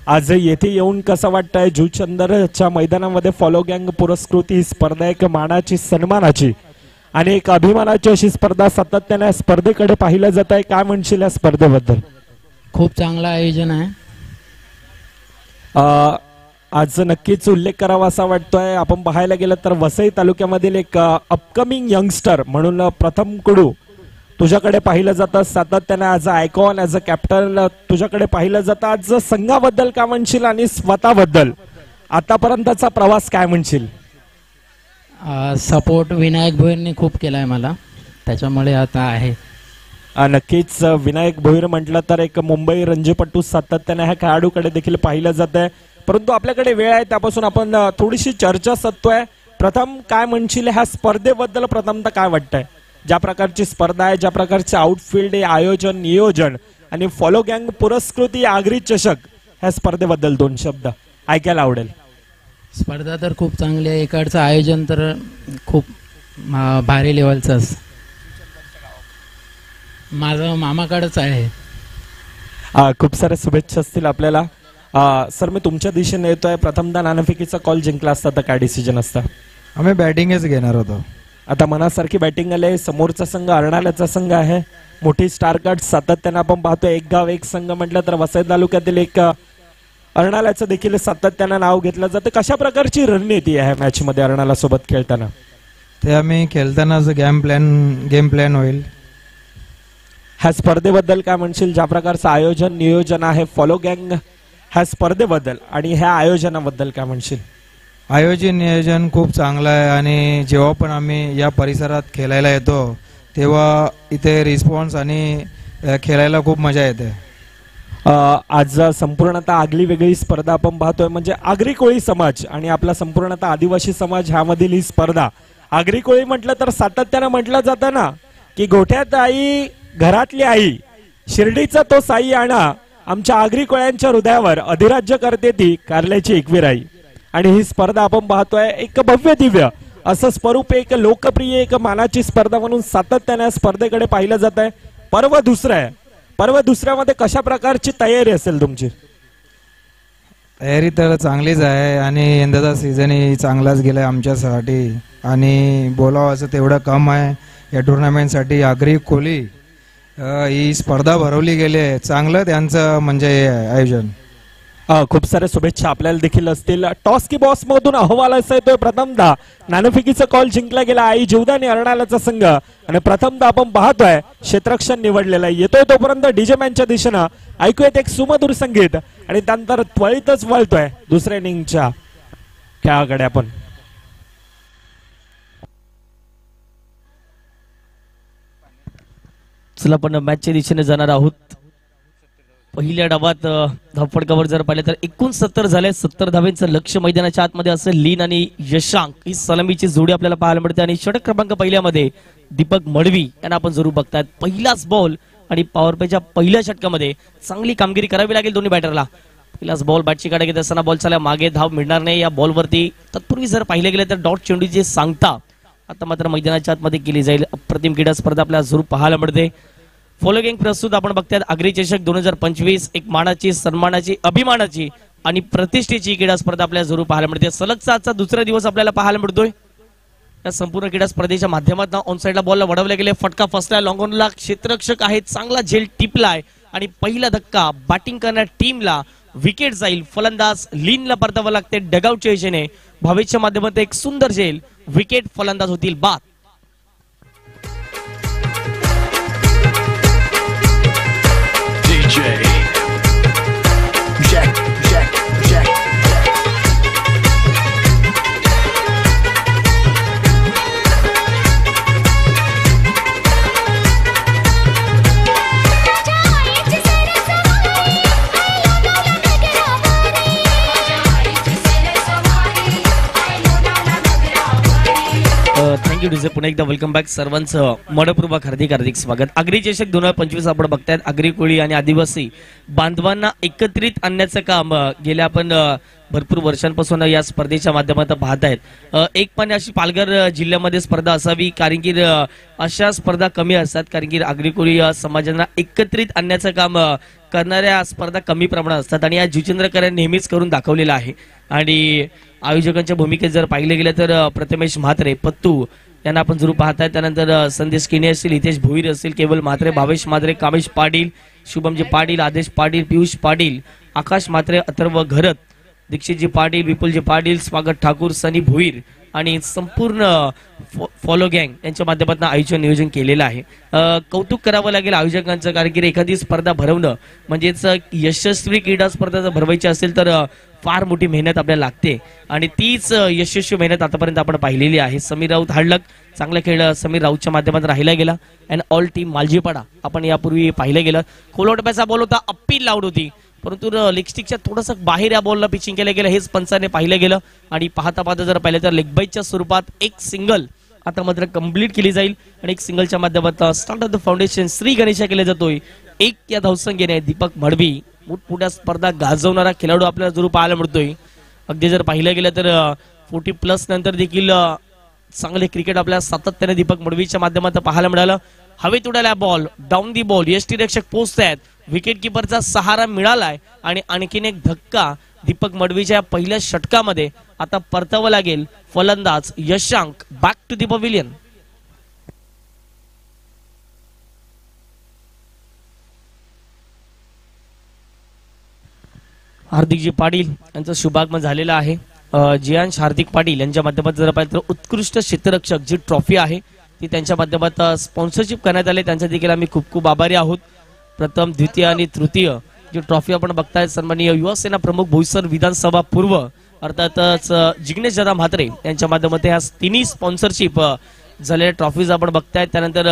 आज येथे येऊन कसं वाटतंय? जुचंदरच्या मैदानामध्ये फॉलो गँग पुरस्कृत ही स्पर्धा एक मानाची, सन्मानाची आणि एक अभिमानाची अशी स्पर्धा. सातत्याने स्पर्धेकडे पाहिलं जात आहे. काय म्हणशील या स्पर्धेबद्दल? खूप चांगलं आयोजन आहे. आज नक्कीच उल्लेख करावा असा वाटतोय. आपण पाहायला गेलं तर वसई तालुक्यामधील एक अपकमिंग यंगस्टर म्हणून प्रथम कडू तुझ्याकडे पाहिलं जातं. सातत्याने as a icon, as a captain तुझ्याकडे पाहिलं जातं. आज संघाबद्दल काय म्हणशील आणि स्वतःबद्दल आतापर्यंतचा प्रवास काय म्हणशील? सपोर्ट विनायक भोईरने खूप केलाय मला, त्याच्यामुळे आता आहे. नक्कीच विनायक भोईर म्हटलं तर एक मुंबई रणजीपट्टू सातत्याने ह्या खेळाडूकडे देखील पाहिलं जात आहे. परंतु आपल्याकडे वेळ आहे, त्यापासून आपण थोडीशी चर्चा साधतोय. प्रथम काय म्हणशील ह्या स्पर्धेबद्दल? प्रथमतः काय वाटतंय ज्या प्रकारची स्पर्धा आहे, ज्या प्रकारचे आउटफील्ड आहे, आयोजन, नियोजन आणि फॉलो गँग पुरस्कृती आगरी चषक ह्या स्पर्धेबद्दल 2 शब्द ऐकायला आवडेल. स्पर्धा तर खूप चांगली आहे. इकडचं आयोजन तर खूप भारी लेवलचंच. माझं मामाकडंच आहे. खूप साऱ्या शुभेच्छा असतील आपल्याला. सर, मी तुमच्या दिशेने येतोय. प्रथमतः नाणेफेकीचा कॉल जिंकला असता तर काय डिसिजन असतं? आम्ही बॅटिंगच घेणार होतो. आता मनासारखी बॅटिंग आले. समोरचा संघ अर्नाल्याचा संघ आहे, मोठी स्टार कार्ड. सातत्याने आपण पाहतोय एक गाव एक संघ म्हटलं तर वसई तालुक्यातील एक अर्नाल्याचं देखील सातत्यानं नाव घेतलं जातं. कशा प्रकारची रणनीती आहे मॅच मध्ये अर्नाला सोबत खेळताना? ते आम्ही खेळतानाच गेम प्लॅन होईल. ह्या स्पर्धेबद्दल काय म्हणशील? ज्या प्रकारचं आयोजन, नियोजन आहे फॉलो गँग ह्या स्पर्धेबद्दल आणि ह्या आयोजनाबद्दल काय म्हणशील? आयोजन नियोजन खूप चांगलं आहे आणि जेव्हा पण आम्ही या परिसरात खेळायला येतो तेव्हा इथे रिस्पॉन्स आणि खेळायला खूप मजा येते. आज संपूर्णतः आगली वेगळी स्पर्धा आपण पाहतोय, म्हणजे आगरी कोळी समाज आणि आपला संपूर्णतः आदिवासी समाज ह्यामधील ही स्पर्धा. आगरी कोळी म्हटलं तर सातत्यानं म्हटलं जातं ना की गोठ्यात आई घरातली आई, शिर्डीचा तो साई आणा, आमच्या आगरी कोळ्यांच्या हृदयावर अधिराज्य करते ती कारल्याची एकवीर आई. आणि ही स्पर्धा आपण पाहतोय एक भव्य दिव्य असं स्वरूप, एक लोकप्रिय, एक मानाची स्पर्धा म्हणून सातत्याने स्पर्धेकडे पाहिलं जात आहे. पर्व दुसरं आहे. पर्व दुसऱ्यामध्ये कशा प्रकारची तयारी असेल तुमची? तयारी तर चांगलीच आहे आणि यंदाचा सीझनही चांगलाच गेला आमच्यासाठी आणि बोलावं असं तेवढं कम आहे. या टुर्नामेंटसाठी आगरी कोहली ही स्पर्धा भरवली गेली आहे. चांगलं त्यांचं म्हणजे हे आहे आयोजन. खूप साऱ्या शुभेच्छा आपल्याला देखील असतील. टॉस की बॉस मधून अहवाल असा येतोय प्रथमदा नाणेफेकीचा कॉल जिंकला गेला आई जीवदानी अर्नाळ्याचा संघ आणि प्रथमदा आपण पाहतोय क्षेत्ररक्षण निवडलेला येतोय. तोपर्यंत डीजे मॅनच्या दिशेनं ऐकूयात एक सुमधुर संगीत आणि त्यानंतर त्वरितच वळतोय दुसऱ्या इनिंगच्या खेळाकडे आपण. चला आपण मॅचच्या दिशेने जाणार आहोत. पहिल्या डावात धावफटकावर जर पाहिलं तर 69 झाले. 70 धावेंचं लक्ष मैदानाच्या आतमध्ये असेल. लीन आणि यशांक ही सलामीची जोडी आपल्याला पाहायला मिळते आणि षटक क्रमांक पहिल्यामध्ये दीपक मडवी यांना आपण जरूर बघतायत. पहिलाच बॉल आणि पॉवर प्लेच्या पहिल्या षटकामध्ये चांगली कामगिरी करावी लागेल दोन्ही बॅटरला. पहिलाच बॉल बॅटची काढा घेत असताना बॉल चालला मागे धाव मिळणार नाही या बॉलवरती. तत्पूर्वी जर पाहिले गेले तर डॉट चेंडू जे सांगता आता मात्र मैदानाच्या आतमध्ये केली जाईल. अप्रतिम क्रीडा स्पर्धा आपल्याला जरूर पाहायला मिळते. फॉलोइंग प्रस्तुत आपण बघतायत आगरी चषक 2025 एक मानाची सन्मानाची अभिमानाची आणि प्रतिष्ठेची क्रीडा स्पर्धा आपल्याला जरूर पाहायला मिळते. सलगचा आजचा दुसरा दिवस आपल्याला पाहायला मिळतोय. या संपूर्ण क्रीडा स्पर्धेच्या माध्यमातून ऑन साइडला बॉलला वडवले गेले. फटका फसलाय. लॉंगॉनला क्षेत्ररक्षक आहे. चांगला झेल टिपलाय आणि पहिला धक्का बॅटिंग करणाऱ्या टीमला विकेट जाईल. फलंदाज लीनला परतावं लागते डगआउटच्या दिशेने. भावेच्या माध्यमातून एक सुंदर झेल विकेट. फलंदाज होतील बाद. Thank you DJ. पुन्हा एकदा वेलकम बॅक सर्वांचं मनपूर्वक हार्दिक स्वागत. आगरी चषक 2025 आपण बघतायत. आगरी कोळी आणि आदिवासी बांधवांना एकत्रित आणण्याचं काम गेल्या आपण भरपूर वर्षांपासून या स्पर्धेच्या माध्यमातून पाहतायत. एक पाणी अशी पालघर जिल्ह्यामध्ये स्पर्धा असावी कारण की अशा स्पर्धा कमी असतात कारण की आगरी कोळी समाजांना एकत्रित आणण्याचं काम करणाऱ्या स्पर्धा कमी प्रमाणात असतात आणि या जितेंद्र नेहमीच करून दाखवलेला आहे. आणि आयोजकांच्या भूमिकेत जर पाहिले गेले तर प्रथमेश म्हात्रे पत्तू यांना आपण जरूर पाहताय. त्यानंतर संदेश किने असतील, हितेश भोईर असतील, केवल म्हात्रे, भावेश म्हात्रे, कामेश पाटील, शुभमजी पाटील, आदेश पाटील, पियुष पाटील, आकाश म्हात्रे, अथर्व घरत, दीक्षितजी पाटील, विपुलजी पाटील, स्वागत ठाकूर, सनी भोईर आणि संपूर्ण फॉलो गँग यांच्या माध्यमातून आयोजन नियोजन केलेलं आहे. कौतुक करावं लागेल आयोजकांचं कारण की एखादी स्पर्धा भरवणं म्हणजेच यशस्वी क्रीडा स्पर्धा जर भरवायची असेल तर फार मोठी मेहनत आपल्याला लागते आणि तीच यशस्वी मेहनत आतापर्यंत आपण पाहिलेली आहे. समीर राऊत हडलक चांगला खेळ समीर राऊतच्या माध्यमातून राहिला गेला. अँड ऑल टीम मालजीपाडा आपण यापूर्वी पाहिलं गेलं. खोलवटप्याचा बॉल होता. अप्पील लावड होती परंतु लेगस्टिकच्या थोडंसं बाहेर या बॉलला पिचिंग केलं गेलं हेच पंचाने पाहिलं गेलं. आणि पाहता पाहता जर पाहिलं तर लेगबाईच्या स्वरूपात एक सिंगल आता मात्र कंप्लीट केली जाईल आणि एक सिंगलच्या माध्यमातून start of the foundation Shri Ganesha केला जातोय. एक या धावसंख्येने दीपक मडवी मोठमोठ्या स्पर्धा गाजवणारा खेळाडू आपल्याला जरूर पाहायला मिळतोय. अगदी जर पाहिलं गेलं तर 40+ नंतर देखील चांगले क्रिकेट आपल्याला सातत्याने दीपक मडवीच्या माध्यमातून पाहायला मिळालं. हवेत उडाला बॉल, डाऊन दी बॉल, यष्टीरक्षक पोहोचतायत, विकेट किपरचा सहारा मिळालाय आणि आणखीन एक धक्का दीपक मडवीच्या पहिल्या षटकामध्ये आता परतावं लागेल. फलंदाज Yashank back to the pavilion. हार्दिकजी पाटील यांचं शुभागमन झालेलं आहे. जियांश हार्दिक पाटील यांच्या माध्यमातून जर पाहिलं तर उत्कृष्ट क्षेत्ररक्षक जी ट्रॉफी आहे ती त्यांच्या माध्यमातून स्पॉन्सरशिप करण्यात आले. त्यांच्या देखील आम्ही खूप खूप आभारी आहोत. प्रथम, द्वितीय आणि तृतीय जी ट्रॉफी आपण बघताय सन्माननीय युवा सेना प्रमुख भोईसर विधानसभा पूर्व अर्थातच जिग्नेश दादा म्हात्रे यांच्या माध्यमातून ह्या तिन्ही स्पॉन्सरशिप झालेल्या ट्रॉफीज आपण बघताय. त्यानंतर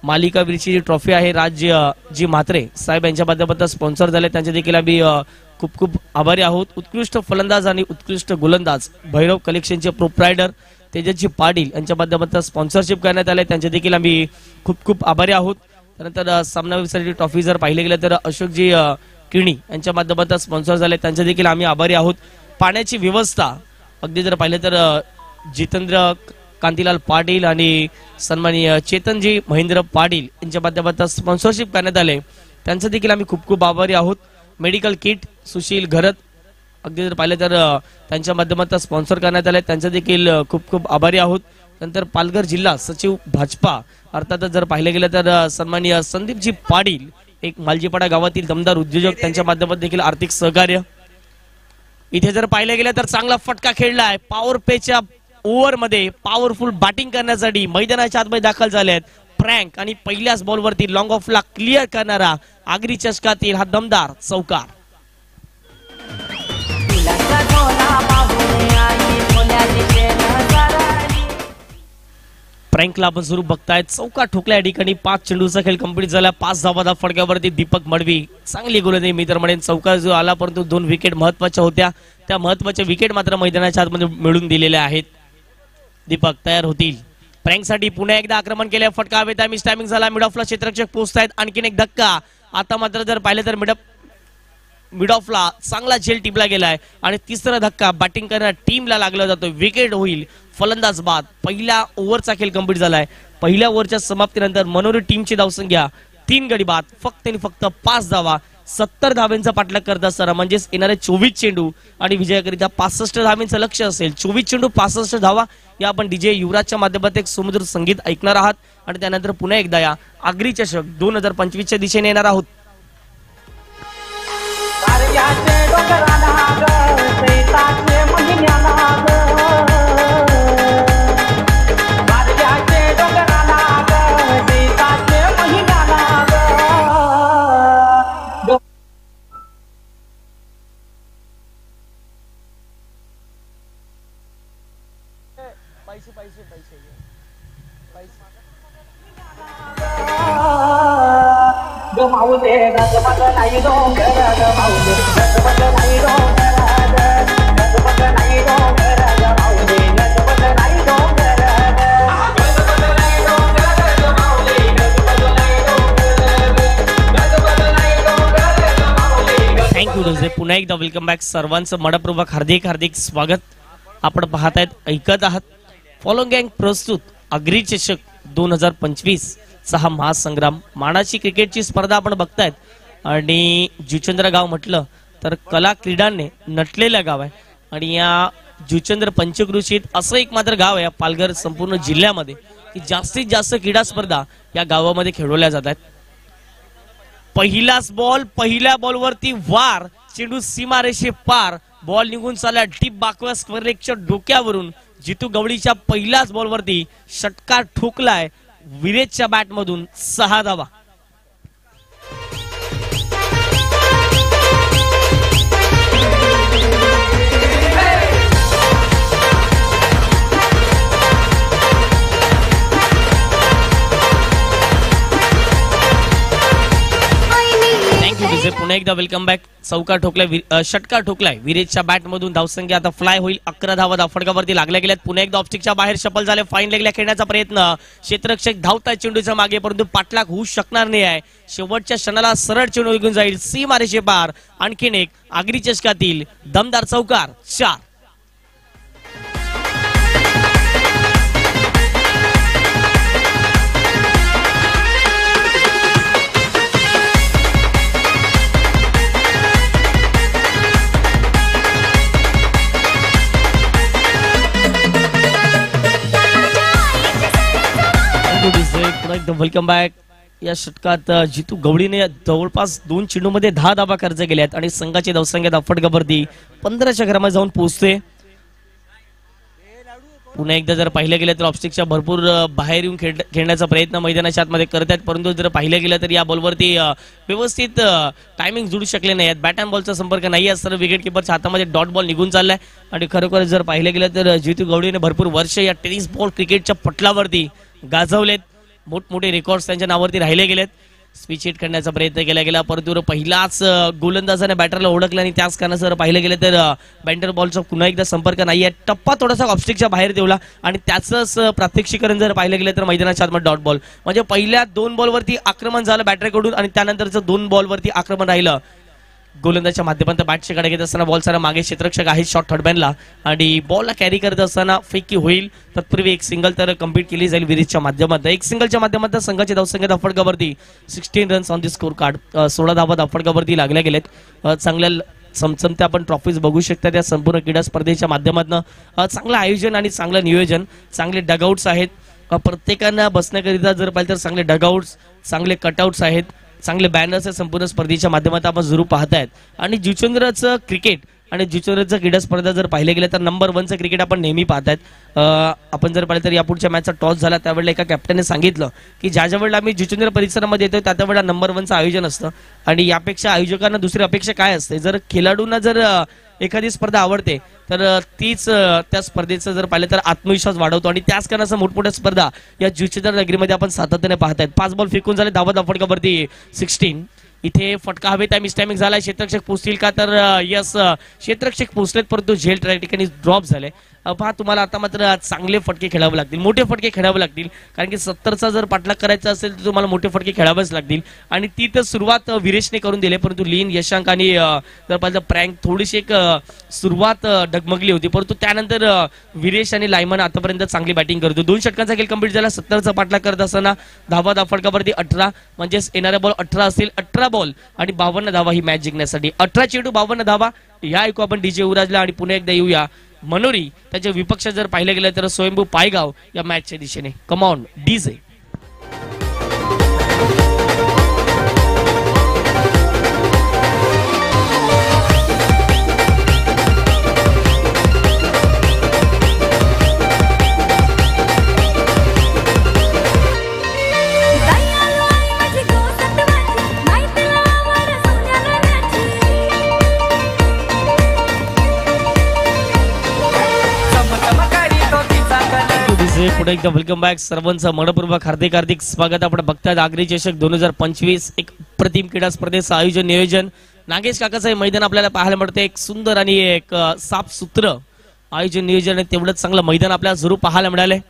मालिकावीरची जी ट्रॉफी आहे राज्य जी म्हात्रे साहेब यांच्या माध्यमातून स्पॉन्सर झाले त्यांच्या देखील आम्ही खूप खूप आभारी आहोत. उत्कृष्ट फलंदाज आणि उत्कृष्ट गोलंदाज भैरव कलेक्शनचे प्रोप्रायडर तेजसजी पाटील यांच्या माध्यमातून स्पॉन्सरशिप करण्यात आले त्यांच्या देखील आम्ही खूप खूप आभारी आहोत. त्यानंतर सामनावीरसाठी ट्रॉफी जर पाहिले गेले तर अशोकजी किणी यांच्या माध्यमातून स्पॉन्सर झाले त्यांच्या देखील आम्ही आभारी आहोत. पाण्याची व्यवस्था अगदी जर पाहिलं तर जितेंद्र कांतीलाल पाटील आणि सन्माननीय चेतनजी महेंद्र पाटील यांच्या माध्यमातून स्पॉन्सरशिप करण्यात आले त्यांचं देखील आम्ही खूप खूप आभारी आहोत. मेडिकल किट सुशील घरत अगदी जर पाहिलं तर त्यांच्या माध्यमातून स्पॉन्सर करण्यात आले, त्यांचा देखील खूप खूप आभारी आहोत. नंतर पालघर जिल्हा सचिव भाजपा अर्थातच जर पाहिलं गेलं तर सन्माननीय संदीपजी पाटील, एक मालजीपाडा गावातील दमदार उद्योजक, त्यांच्या माध्यमातून देखील आर्थिक सहकार्य. इथे जर पाहिलं गेलं तर चांगला फटका खेळलाय. पॉवर पेच्या ओव्हर मध्ये पॉवरफुल बॅटिंग करण्यासाठी मैदानाच्या आतमध्ये दाखल झाले आहेत फ्रँक आणि पहिल्याच बॉलवरती लॉंग ऑफला क्लिअर करणारा आगरी चषकातील हा दमदार चौकार. फ्रँकला आपण स्वरूप बघतायत. चौका ठोकला या ठिकाणी. 5 चेंडूचा खेळ कंप्लीट झाला. 5 धावा फटक्यावरती दीपक मडवी चांगली गोलंदाजी मी तर म्हणेन. चौका जो आला परंतु 2 विकेट महत्वाच्या होत्या. त्या महत्वाच्या विकेट मात्र मैदानाच्या आतमध्ये मिळून दिलेल्या आहेत. दीपक तयार होतील. फ्रँकसाठी पुन्हा एकदा आक्रमण केले. फटका हवेत आहे. मिस टायमिंग झाला. मिड ऑफला क्षेत्ररक्षक पोहोचतायत. आणखीन एक धक्का. आता मात्र जर पाहिलं तर मिड ऑफला चांगला झेल टिपला गेलाय आणि तिसरा धक्का बॅटिंग करणाऱ्या टीमला लागला जातो. विकेट होईल. फलंदाज बाद. पहिल्या ओव्हरचा खेळ कंप्लीट झालाय. पहिल्या ओव्हरच्या समाप्तीनंतर मनोरी टीमची धावसंख्या 3 गडी बाद. फक्त आणि फक्त 5 धावा. 70 धावांचा पाठलाग करत असताना म्हणजेच येणारे 24 चेंडू आणि विजयाकरिता 65 धावांचं लक्ष असेल. 24 चेंडू 65 धावा या आपण डीजे युवराजच्या माध्यमातून एक सुमधुर संगीत ऐकणार आहात आणि त्यानंतर पुन्हा एकदा या आगरी चषक 2025च्या दिशेने येणार आहोत. पुन्हा एकदा वेलकम बॅक. सर्वांचं मनपूर्वक हार्दिक हार्दिक स्वागत. आपण पाहत आहेत, ऐकत आहात फॉलो गँग प्रस्तुत आगरी चषक 2025 चा हा महासंग्राम. मानाची क्रिकेटची स्पर्धा आपण बघतायत आणि जुचंद्र गाव म्हटलं तर कला क्रीडांनी नटलेलं गाव आहे आणि या जुचंद्र पंचक्रोशीत असं एक मात्र गाव आहे पालघर संपूर्ण जिल्ह्यामध्ये की जास्तीत जास्त क्रीडा स्पर्धा या गावामध्ये खेळवल्या जातात. पहिलाच बॉल. पहिल्या बॉलवरती वार. चेंडू सीमारेषे पार. बॉल निघून चालला डीप बाकवा स्क्वेअर लेगच्या डोक्यावरून. जितू गवळीच्या पहिल्याच बॉलवरती षटकार ठोकलाय विरेजच्या बॅटमधून. 6 धावा. पुन्हा एकदा वेलकम बॅक. चौकार ठोकलाय. षटकार ठोकलाय विरेजच्या बॅट मधून. धावसंख्या आता फ्लाय होईल. 11 धावा फटकावरती लागल्या गेल्यात. पुन्हा एकदा ऑफस्टिकच्या बाहेर शफल झाले. फाईन लेगला खेळण्याचा प्रयत्न. क्षेत्ररक्षक धावताय चेंडूच्या मागे परंतु पाठलाग होऊ शकणार नाही आहे. शेवटच्या क्षणाला सरळ चेंडू निघून जाईल सीमारेषे पार. आणखीन एक आगरी चषकातील दमदार चौकार. 4. Welcome back. या षटकात जितू गवळीने जवळपास 2 चेंडूमध्ये 10 धावा खर्च केल्यात आणि संघाची धावसंख्या फटकावरती 15च्या घरामध्ये जाऊन पोहोचते. पुन्हा एकदा जर पाहिलं गेलं तर ऑफस्टिकच्या भरपूर बाहेर येऊन खेळण्याचा प्रयत्न मैदानाच्या आतमध्ये करतात परंतु जर पाहिलं गेलं तर या बॉलवरती व्यवस्थित टायमिंग जुळू शकले नाही. बॅट अँड बॉलचा संपर्क नाही आहे. सर्व विकेट किपरच्या हातामध्ये डॉट बॉल निघून चाललाय आणि खरोखर जर पाहिलं गेलं तर जितू गवळीने भरपूर वर्ष या टेनिस बॉल क्रिकेटच्या पटलावरती गाजवलेत. मोठमोठे रेकॉर्ड्स त्यांच्या नावावरती राहिले गेलेत. स्पीच हिट करण्याचा प्रयत्न केला गेला परंतु पहिलाच गोलंदाजाने बॅटरला ओळखलं आणि त्याच कारणासह पाहिलं गेलं तर बॅटर बॉलचा पुन्हा एकदा संपर्क नाहीये. टप्पा थोडासा ऑफस्टिकच्या बाहेर ठेवला आणि त्याचंच प्रात्यक्षिकरण जर पाहिलं गेलं तर मैदानाच्या आतमध्ये डॉट बॉल. म्हणजे पहिल्या 2 बॉलवरती आक्रमण झालं बॅटरकडून आणि त्यानंतरचं 2 बॉलवरती आक्रमण राहिलं गोलंदाजच्या माध्यमातून. बॅटची कडे घेत असताना बॉल सारा मागे क्षेत्ररक्षक आहे शॉट थर्डमॅनला आणि बॉलला कॅरी करत असताना फेकी होईल. तत्पूर्वी एक सिंगल तर कंप्लीट केली जाईल विरेजच्या माध्यमातून. एक सिंगलच्या माध्यमातून संघाची धावसंख्या फटकावरती 16 runs on the score card. 16 धावा फटकावरती लागल्या गेलेत. चांगल्या चमचमत्या आपण ट्रॉफीज बघू शकता त्या संपूर्ण क्रीडा स्पर्धेच्या माध्यमातून. चांगलं आयोजन आणि चांगलं नियोजन, चांगले डगआउट्स आहेत. प्रत्येकांना बसण्याकरिता जर पाहिलं तर चांगले डगआउट्स, चांगले कटआउट्स आहेत, चांगले बॅनर्स आहेत संपूर्ण स्पर्धेच्या माध्यमातून आपण जरूर पाहतायत. आणि जुचंद्रचं क्रिकेट आणि जुचंद्रचं क्रीडा स्पर्धा जर पाहिले गेलं तर नंबर 1चं क्रिकेट आपण नेहमी पाहतायत. आपण जर पाहिलं तर यापुढच्या मॅचचा टॉस झाला त्यावेळेला एका कॅप्टनने सांगितलं की ज्या वेळेला आम्ही जुचंद्र परिसरामध्ये येतो त्या वेळेला नंबर 1चं आयोजन असतं आणि यापेक्षा आयोजकांना दुसरी अपेक्षा काय असते. जर खेळाडूंना जर एखादी स्पर्धा आवडते तर तीच त्या स्पर्धेचं जर पाहिलं तर आत्मविश्वास वाढवतो आणि त्याच कारणाचं मोठमोठ्या स्पर्धा या जुचंद्र नगरीमध्ये आपण सातत्याने पाहतायत. 5 बॉल फेकून झाले, धावा फटकावरती 16. इथे फटका हवे त्या मिस्टॅमिक झाला. क्षेत्ररक्षक पोचतील का तर यस क्षेत्ररक्षक पोचलेत परंतु झेल त्या ठिकाणी ड्रॉप झाले. पहा तुम्हाला आता मात्र चांगले फटके खेळावे लागतील, मोठे फटके खेळावे लागतील कारण की 70चा जर पाठलाग करायचा असेल तर तुम्हाला मोठे फटके खेळावेच लागतील. आणि ती तर सुरुवात विरेशने करून दिली परंतु लीन, यशांक आणि जर पाहिलं प्रँक थोडीशी एक सुरुवात डगमगली होती परंतु त्यानंतर विरेश आणि लायमन आतापर्यंत चांगली बॅटिंग करतो. 2 षटकांचा खेळ कंप्लीट झाला. 70चा पाठलाग करत असताना धावा फटकावरती 18 म्हणजेच येणारे बॉल 18 असतील. 18 बॉल आणि 52 धावा ही मॅच जिंकण्यासाठी. 18 चेंडू 52 धावा. या ऐकू आपण डीजे युवराजला आणि पुन्हा एकदा येऊया मनोरी त्याच्या विपक्ष जर पाहिलं गेलं तर स्वयंभू पायगाव या मॅचच्या दिशेने. Come on DJ. पुढे एकदा वेलकम बॅक सर्वांचं मनपूर्वक हार्दिक स्वागत. आपण बघताय आगरी चषक 2025 एक प्रतिम क्रीडा स्पर्धेचं आयोजन नियोजन नागेश काकाचं हे मैदान आपल्याला पाहायला मिळते. एक सुंदर आणि एक साफसूत्र आयोजन नियोजन आहे. तेवढंच चांगलं मैदान आपल्याला जरूर पाहायला मिळालंय.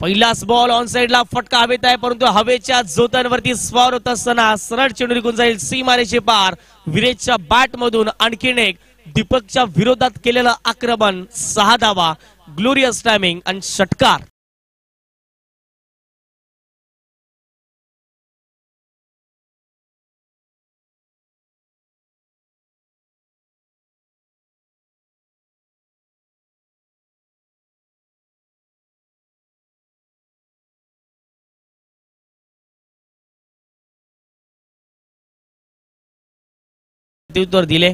पहिलाच बॉल ऑन साइडला फटका हवेत आहे परंतु हवेच्या जोतांवरती स्वार होत असताना सरळ चेंडू निघून जाईल सीमारेषे पार. विरेशच्या बॅट मधून आणखीन एक दीपकच्या विरोधात केलेलं आक्रमण. 6 धावा, ग्लोरियस टायमिंग आणि षटकार. उत्तर दिले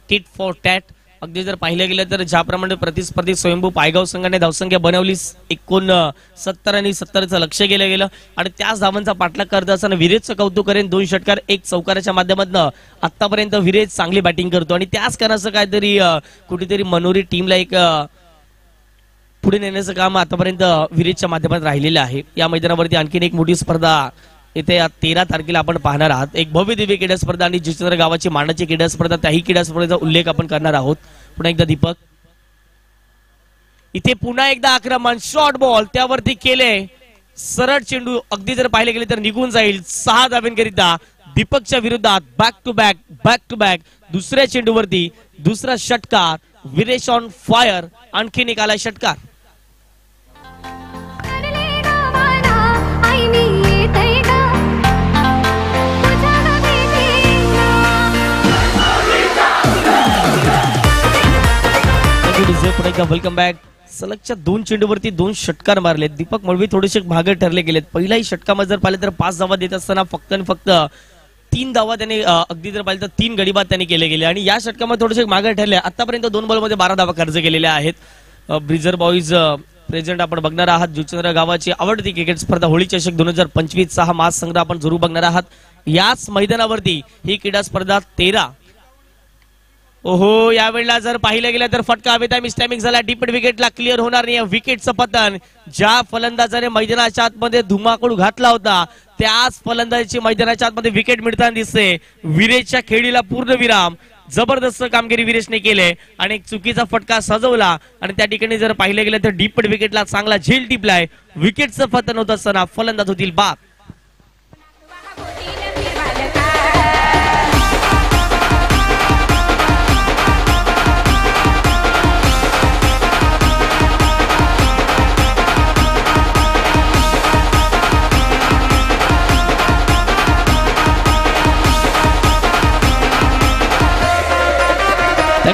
टिट फॉर टॅट. अगदी जर पाहिलं गेलं तर ज्याप्रमाणे प्रतिस्पर्धी स्वयंभू पायगाव संघाने धावसंख्या बनवली 69 आणि 70चं लक्ष केलं गेलं आणि त्याच धावांचा पाठलाग करत असताना विरेजचं कौतुक करेन. 2 षटकार 1 चौकाराच्या माध्यमातून आतापर्यंत विरेज चांगली बॅटिंग करतो आणि त्याच कारणाचं काहीतरी कुठेतरी मनोरी टीमला एक पुढे नेण्याचं काम आतापर्यंत विरेजच्या माध्यमात राहिलेलं आहे. या मैदानावरती आणखीन एक मोठी स्पर्धा येथे 13 तारखेला आपण पाहणार आहात. एक भव्य दिव्य क्रीडा स्पर्धा आणि जुचंद्र गावाची मानाची क्रीडा स्पर्धा. त्याही क्रीडा स्पर्धेचा उल्लेख आपण करणार आहोत. पुन्हा एकदा दीपक इथे पुन्हा एकदा आक्रमण शॉर्ट बॉल त्यावरती केले. सरळ चेंडू अगदी जर पाहिले गेले तर निघून जाईल. 6 धावांकरिता दीपकच्या विरोधात बॅक टू बॅक दुसऱ्या चेंडूवरती दुसरा षटकार. Viresh on fire. आणखीन एक आला षटकार. Welcome back. सलगच्या 2 चेंडूवरती 2 षटकार मारलेत. दीपक मळवी थोडेसे भागे ठरले गेलेत. पहिल्याही षटकामध्ये जर पाहिलं तर 5 धावा देत असताना फक्त 3 धावा त्याने अगदी जर पाहिलं तर 3 गडीबाद त्यांनी केले गेले आणि या षटकामध्ये थोडेसे मागे ठरले. आतापर्यंत 2 बॉलमध्ये 12 धावा खर्च केलेल्या आहेत. ब्रिजर बॉईज प्रेझेंट आपण बघणार आहात. जुचंद्र गावाची आवडती क्रिकेट स्पर्धा होळी चषक 2025चा हा मास संग्रह आपण जरूर बघणार आहात. याच मैदानावरती ही क्रीडा स्पर्धा 13. ओहो यावेळेला जर पाहिलं गेलं तर फटका हवेत मिस्टॅमिक झाला. डीप विकेटला क्लिअर होणार नाही. विकेटचं पतन. ज्या फलंदाजाने मैदानाच्या आतमध्ये धुमाकूळ घातला होता त्याच फलंदाजाची मैदानाच्या आतमध्ये विकेट मिळताना दिसते. विरेशच्या खेळीला पूर्ण विराम. जबरदस्त कामगिरी विरेशने केले आणि एक चुकीचा फटका सजवला आणि त्या ठिकाणी जर पाहिलं गेलं तर डीप विकेटला चांगला झेल टिपलाय. विकेटचं पतन होत असताना फलंदाज होतील बाद.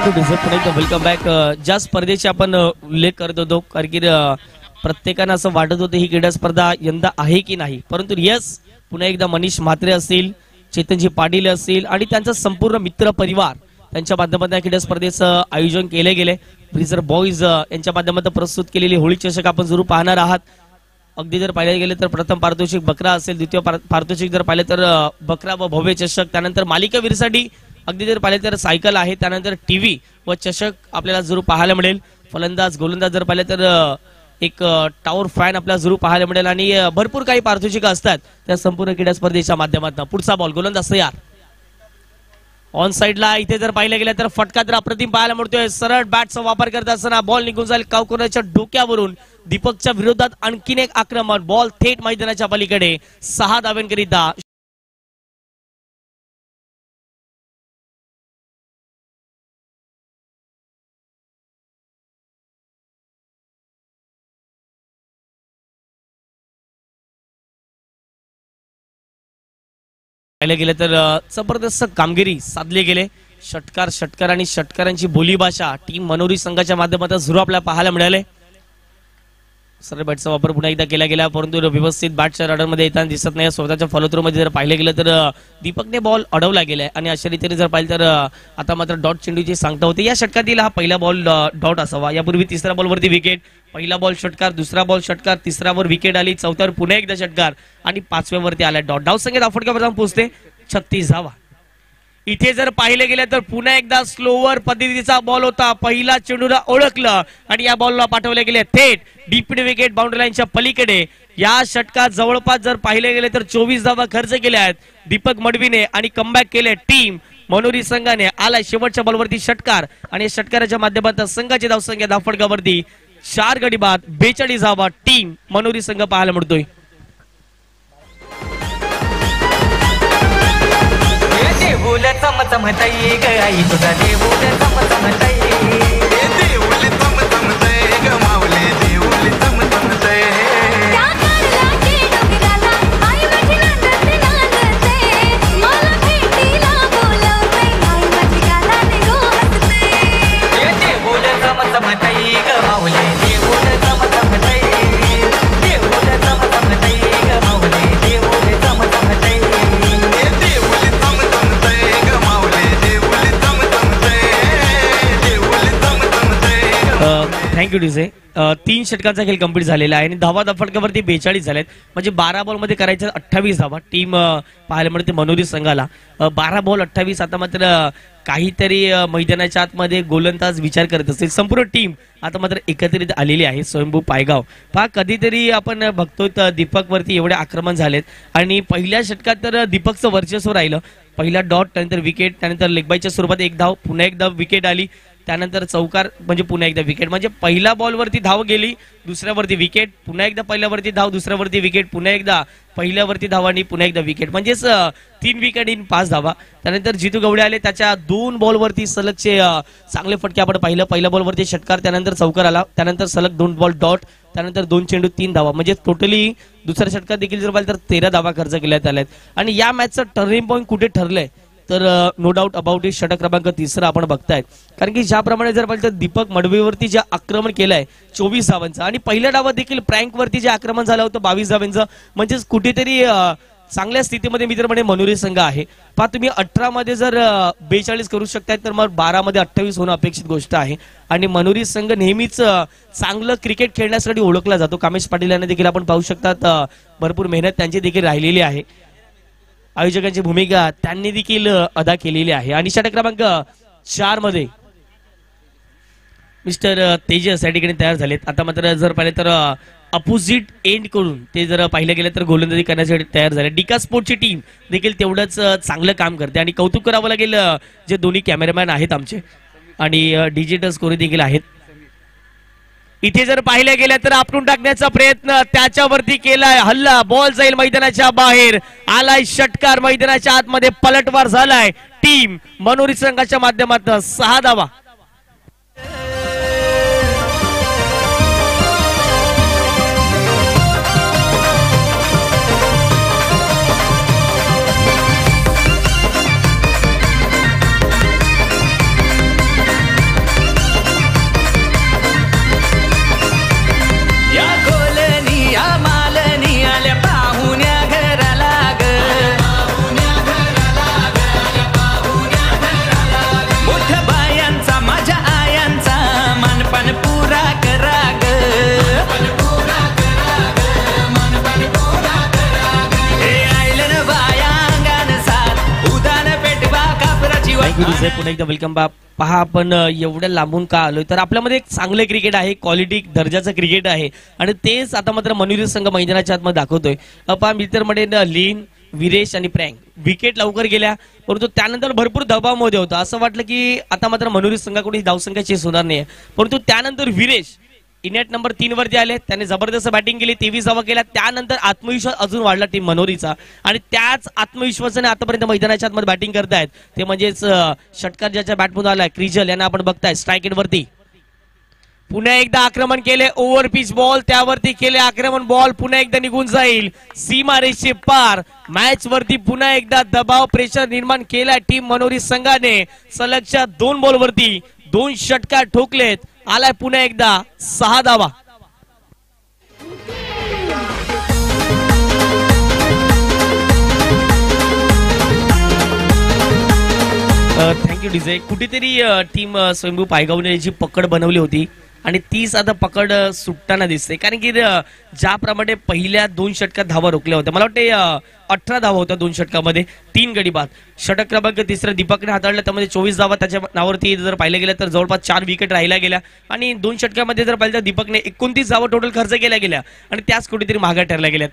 थँक्यू डिझे पुन्हा एकदा वेलकम बॅक. ज्या स्पर्धेची आपण उल्लेख करत होतो कारण की प्रत्येकानं असं वाटत होतं ही क्रीडा स्पर्धा यंदा आहे की नाही, परंतु यस पुन्हा एकदा मनीष म्हात्रे असतील, चेतनजी पाटील असतील आणि त्यांचा संपूर्ण मित्र परिवार त्यांच्या माध्यमातून या क्रीडा स्पर्धेचं आयोजन केले गेले. ब्रिझर बॉईज यांच्या माध्यमातून प्रस्तुत केलेली होळी चषक आपण जरूर पाहणार आहात. अगदी जर पाहिले गेले तर प्रथम पारितोषिक बकरा असेल, द्वितीय पारितोषिक जर पाहिले तर बकरा व भव्य चषक, त्यानंतर मालिकावीरसाठी अगदी जर पाहिले तर सायकल आहे, त्यानंतर टीव्ही व चषक आपल्याला जरूर पाहायला मिळेल. फलंदाज गोलंदाज जर पाहिले तर एक टॉवर फॅन आपल्याला जरूर पाहायला मिळेल आणि भरपूर काही पारितोषिक असतात त्या संपूर्ण क्रीडा स्पर्धेच्या माध्यमातून. पुढचा बॉल गोलंदाज तयार ऑन साइडला. इथे जर पाहिलं गेलं तर फटका तर अप्रतिम पाहायला मिळतोय. सरळ बॅटचा वापर करत असताना बॉल निघून जाईल कावकोनाच्या डोक्यावरून. दीपकच्या विरोधात आणखीन एक आक्रमण, बॉल थेट मैदानाच्या पलीकडे 6 धावांकरिता. पाहिलं गेलं तर जबरदस्त कामगिरी साधली गेले. षटकार आणि षटकारांची बोलीभाषा टीम मनोरी संघाच्या माध्यमातून जरूर आपल्याला पाहायला मिळाले. सरळ बॅटचा वापर पुन्हा एकदा केला गेला, परंतु व्यवस्थित बॅटच्या रडारमध्ये येताना दिसत नाही. स्वतःच्या फॉलोथ्रू मध्ये जर पाहिलं गेलं तर दीपकने बॉल अडवला गेलाय आणि अशा रीतीने जर पाहिलं तर आता मात्र डॉट चेंडूची सांगता होते. या षटकातील हा पहिला बॉल डॉट असावा. यापूर्वी तिसऱ्या बॉलवरती विकेट, पहिला बॉल षटकार, दुसरा बॉल षटकार, तिसऱ्यावर विकेट आली, चौथ्यावर पुन्हा एकदा षटकार आणि 5व्यावरती आला डॉट. डाव संख्या धावफटक्यावर जाऊन पोहोचते 36 धावा. इथे जर पाहिले गेले तर पुन्हा एकदा स्लोवर पद्धतीचा बॉल होता. पहिला चेंडूला ओळखलं आणि या बॉलला पाठवले गेले थेट डीप विकेट बाउंड्री लाईनच्या पलीकडे. या षटकात जवळपास जर पाहिले गेले तर 24 धावा खर्च केल्या आहेत दीपक मडवीने आणि कमबॅक केले टीम मनोरी संघाने. आलाय शेवटच्या बॉलवरती षटकार आणि षटकाराच्या माध्यमातून संघाची धावसंख्या धावफटकावरती 4 गडी बाद 42 धावा टीम मनोरी संघ पाहायला मिळतोय. देऊल चमचमतई ग आई तुझा देऊल चमचमतई. देऊल चमचमतय ग माऊले देऊल चमचमतय. देऊल चमचमतई ग माऊले देऊल चमचमतई. देऊल चमचमतई ग माऊले देऊल चमचमतई. Thank you DJ. 3 षटकांचा खेळ कंप्लीट झालेला आहे आणि धावा धावफटकावरती 42 झालेत, म्हणजे 12 बॉल मध्ये करायचे 28 धावा टीम पाहायला मिळते मनोरी संघाला. 12 बॉल 28. आता मात्र काहीतरी मैदानाच्या आतमध्ये गोलंदाज विचार करत असतील. संपूर्ण टीम आता मात्र एकत्रित आलेली आहे. स्वयंभू पायगाव पहा, कधीतरी आपण बघतोय दीपक वरती एवढे आक्रमण झालेत आणि पहिल्या षटकात तर दीपकचं वर्चस्व राहिलं. पहिला डॉट, त्यानंतर विकेट, त्यानंतर लेगबायच्या स्वरूपात 1 धाव, पुन्हा एकदा विकेट आली, त्यानंतर चौकार म्हणजे पुन्हा एकदा विकेट. म्हणजे पहिल्या बॉलवरती धाव गेली, दुसऱ्यावरती विकेट, पुन्हा एकदा पहिल्यावरती धाव, दुसऱ्यावरती विकेट, पुन्हा एकदा पहिल्यावरती धाव आणि पुन्हा एकदा विकेट. म्हणजेच 3 विकेट इन 5 धावा. त्यानंतर जितू गवडे आले, त्याच्या 2 बॉलवरती सलगचे चांगले फटके आपण पाहिलं. पहिल्या बॉलवरती षटकार, त्यानंतर चौकार आला, त्यानंतर सलग 2 बॉल डॉट, त्यानंतर 2 चेंडू 3 धावा. म्हणजे टोटली दुसऱ्या षटकात देखील जर पाहिलं तर 13 धावा खर्च केल्यात आल्यात. आणि या मॅचचं टर्निंग पॉईंट कुठे ठरलंय तर नो डाऊट अबाउट इट षटक क्रमांक 3 आपण बघतायत. कारण की ज्याप्रमाणे जर पाहिलं तर दीपक मडवीवरती जे आक्रमण केलंय 24 धावांचं आणि पहिल्या डावात देखील प्रँक वरती जे आक्रमण झालं होतं 22 धावांचं, म्हणजेच कुठेतरी चांगल्या स्थितीमध्ये मित्र म्हणजे मनोरी संघ आहे. पहा तुम्ही 18 मध्ये जर 42 करू शकताय तर मग 12 मध्ये 28 होणं अपेक्षित गोष्ट आहे. आणि मनोरी संघ नेहमीच चांगलं क्रिकेट खेळण्यासाठी ओळखला जातो. कामेश पाटील यांना देखील आपण पाहू शकतात भरपूर मेहनत त्यांची देखील राहिलेली आहे. आयोजकांची भूमिका त्यांनी देखील अदा केलेली आहे. आणि षटक क्रमांक 4 मध्ये मिस्टर तेजस या ठिकाणी तयार झालेत. आता मात्र जर पाहिले तर अपोजिट एंड कडून ते जर पाहिलं गेलं तर गोलंदाजी करण्यासाठी तयार झाले. डिका स्पोर्टची टीम देखील तेवढंच चांगलं काम करते आणि कौतुक करावं लागेल जे दोन्ही कॅमेरामॅन आहेत आमचे आणि डिजिटल स्कोर देखील आहेत. इथे जर पाहिलं गेलं तर आपटून टाकण्याचा प्रयत्न त्याच्यावरती केलाय, हल्ला, बॉल जाईल मैदानाच्या बाहेर, आलाय षटकार, मैदानाच्या आतमध्ये पलटवार झालाय टीम मनोरी संघाच्या माध्यमातून 6 धावा. थँक्यू डीजे पुन्हा एकदा वेलकम बॅक. पहा आपण एवढ्या लांबून का आलोय तर आपल्यामध्ये एक चांगलं क्रिकेट आहे, क्वालिटी दर्जाचं क्रिकेट आहे आणि तेच आता मात्र मनोरी संघ मैदानाच्या आतमध्ये दाखवतोय. पहा मित्रमध्ये लीन, विरेश आणि प्रँक विकेट लवकर गेल्या परंतु त्यानंतर भरपूर दबावामध्ये होता. असं वाटलं की आता मात्र मनोरी संघाकडून धावसंख्या चेस होणार नाही, परंतु त्यानंतर विरेश इनेट नंबर 3 वरती आले, त्याने जबरदस्त बॅटिंग केली, 23 धावा केल्या. त्यानंतर आत्मविश्वास अजून वाढला टीम मनोरीचा आणि त्याच आत्मविश्वासाने आतापर्यंत मैदानाच्या आतमध्ये बॅटिंग करतायत ते म्हणजेच षटकार ज्याच्या बॅटमधून आलाय क्रिजल यांना आपण बघताय स्ट्राईक एंड वरती. पुन्हा एकदा आक्रमण केले, ओव्हर पिच बॉल त्यावरती केले आक्रमण, बॉल पुन्हा एकदा निघून जाईल सीमारेषे पार. मॅच वरती पुन्हा एकदा दबाव प्रेशर निर्माण केला टीम मनोरी संघाने. सलगच्या 2 बॉल वरती 2 षटकार ठोकलेत, आलाय पुन्हा एकदा 6 धावा. Thank you DJ. कुठेतरी टीम स्वयंभू पायगावने जी पकड बनवली होती आणि तीच आता पकड सुटताना दिसते, कारण की ज्याप्रमाणे पहिल्या 2 षटकात धावा रोखल्या होत्या, मला वाटते 18 धावा होत्या 2 षटकामध्ये, 3 गडी बाद. षटक क्रमांक 3 दीपकने हाताळला, त्यामध्ये 24 धावा त्याच्या नावावरती जर पाहिलं गेलं तर जवळपास 4 विकेट राहिल्या गेल्या आणि 2 षटकामध्ये जर पाहिलं तर दीपकने 29 धावा टोटल खर्च केल्या गेल्या आणि त्याच कुठेतरी मागे ठरल्या गेल्यात.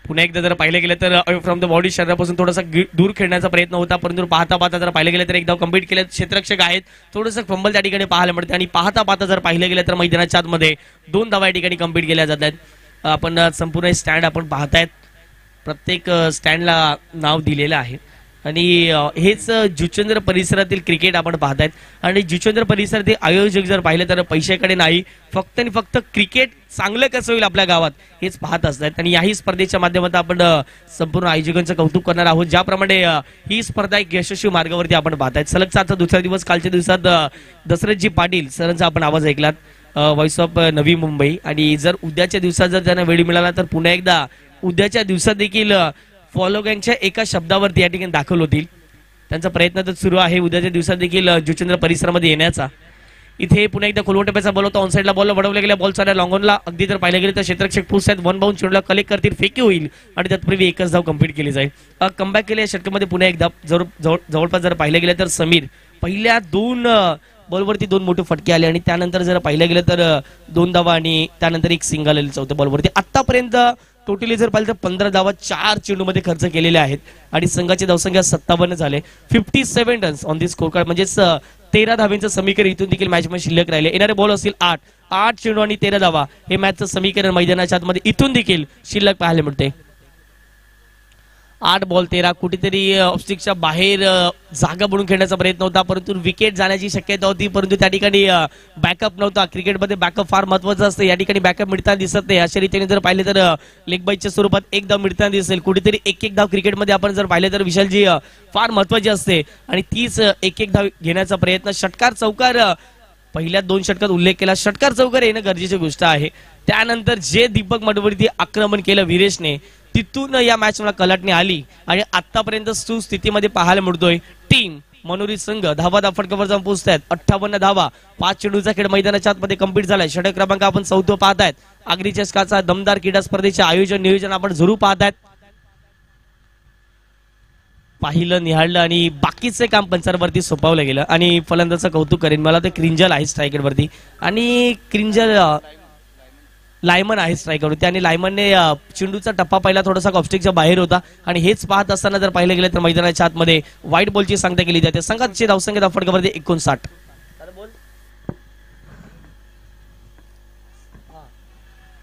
पुन्हा एकदा जर पाहिलं गेलं तर फ्रॉम द बॉडी शरीरापासून थोडासा दूर खेळण्याचा प्रयत्न होता, परंतु पाहता पाहता जर पाहिलं गेलं तर एकदा कंप्लीट केलं. क्षेत्ररक्षक आहेत, थोडंसं फंबल त्या ठिकाणी पाहायला मिळते आणि पाहता पाहता जर पाहिलं गेलं तर मैदानाच्या आतमध्ये 2 धावा या ठिकाणी कंप्लीट केल्या जातात. आपण संपूर्ण स्टँड आपण पाहतायत, प्रत्येक स्टँडला नाव दिलेलं आहे आणि हेच जुचंद्र परिसरातील क्रिकेट आपण पाहतायत आणि जुचंद्र परिसरातील आयोजक जर पाहिलं तर पैशाकडे नाही, फक्त आणि फक्त क्रिकेट चांगलं कसं होईल आपल्या गावात हेच पाहत असतात आणि याही स्पर्धेच्या माध्यमातून आपण संपूर्ण आयोजकांचं कौतुक करणार आहोत. ज्याप्रमाणे ही स्पर्धा एक यशस्वी मार्गावरती आपण पाहतायत. सलगचा आता दुसरा दिवस, कालच्या दिवसात दशरथजी पाटील सरांचा आपण आवाज ऐकलात, व्हॉइस ऑफ नवी मुंबई, आणि जर उद्याच्या दिवसात जर त्यांना वेळ मिळाला तर पुन्हा एकदा उद्याच्या दिवसात देखील फॉलो गँगच्या एका शब्दावरती या ठिकाणी दाखल होतील. त्यांचा प्रयत्न तर सुरू आहे उद्याच्या दिवसात देखील जुचंद्र परिसरामध्ये येण्याचा. इथे पुन्हा एकदा खोलवट टप्प्याचा बॉल होता, ऑनसाईडला बॉल वडवल्या गेल्या, बॉल साड्या लॉंगॉनला अगदी जर पाहिलं गेलं तर क्षेत्ररक्षक पुस आहेत, 1 बाउंड चेंडूला कलेक्ट करतील, फेकी होईल आणि त्यापूर्वी एकच धाव कंप्लीट केली जाईल. कमबॅक केले या षटकामध्ये पुन्हा एकदा जवळपास जर पाहिलं गेलं तर समीर पहिल्या 2 बॉलवरती 2 मोठे फटके आले आणि त्यानंतर जर पाहिलं गेलं तर 2 धावा आणि त्यानंतर एक सिंगल आलेली 4थ्या बॉलवरती. आतापर्यंत टोटली जर पाहिलं तर 15 धावा 4 चेंडूमध्ये खर्च केलेले आहेत आणि संघाची धावसंख्या 57 झाले. 57 runs on the score card, म्हणजेच 13 धावांचं समीकरण इथून देखील मॅच मध्ये शिल्लक राहिले. येणारे बॉल असतील 8 चेंडू आणि 13 धावा, हे मॅचचं समीकरण मैदानाच्या आतमध्ये इथून देखील शिल्लक पाहायला मिळते. 8 बॉल 13, कुठेतरी ऑफस्टिकच्या बाहेर जागा बनवून खेळण्याचा प्रयत्न होता, परंतु विकेट जाण्याची शक्यता होती, परंतु त्या ठिकाणी बॅकअप नव्हता. क्रिकेटमध्ये बॅकअप फार महत्वाचं असतं, या ठिकाणी बॅकअप मिळताना दिसत नाही. अशा रीतीने जर पाहिले तर लेग बाईच्या स्वरूपात एक धाव मिळताना दिसेल. कुठेतरी एक धाव क्रिकेटमध्ये आपण जर पाहिले तर विशालजी फार महत्वाची असते आणि तीच एक धाव घेण्याचा प्रयत्न. षटकार चौकार पहिल्या 2 षटकात उल्लेख केला, षटकार चौकार येणं गरजेची गोष्ट आहे. त्यानंतर जे दीपक मडवरती आक्रमण केलं विरेशने, तिथून या मॅच मला कलाटणी आली आणि आतापर्यंत सुस्थितीमध्ये पाहायला मिळतोय टीम मनोरी संघ. धावा फटकावर जाऊन पोहोचतायत, 58 धावा, 5 चेंडूचा खेळ मैदानाच्या आतमध्ये कंप्लीट झालाय. षटक क्रमांक आपण 4 पाहतायत. आगरी चषकाचा दमदार क्रीडा स्पर्धेचे आयोजन नियोजन आपण जरूर पाहतायत. पाहिलं, निहाळलं आणि बाकीचे काम पंचांवरती सोपवलं गेलं आणि फलंदाचं कौतुक करेन, मला तर क्रिंजल आहे स्ट्रायकर वरती आणि क्रिंजल लायमन आहे स्ट्रायकर होते आणि लायमनने चेंडूचा टप्पा पहिला थोडासा ऑफस्टिकच्या बाहेर होता आणि हेच पाहत असताना जर पाहिलं गेलं तर मैदानाच्या आतमध्ये व्हाईट बॉलची सांगता केली जाते. संघाची धावसंख्या फटकावरती 59.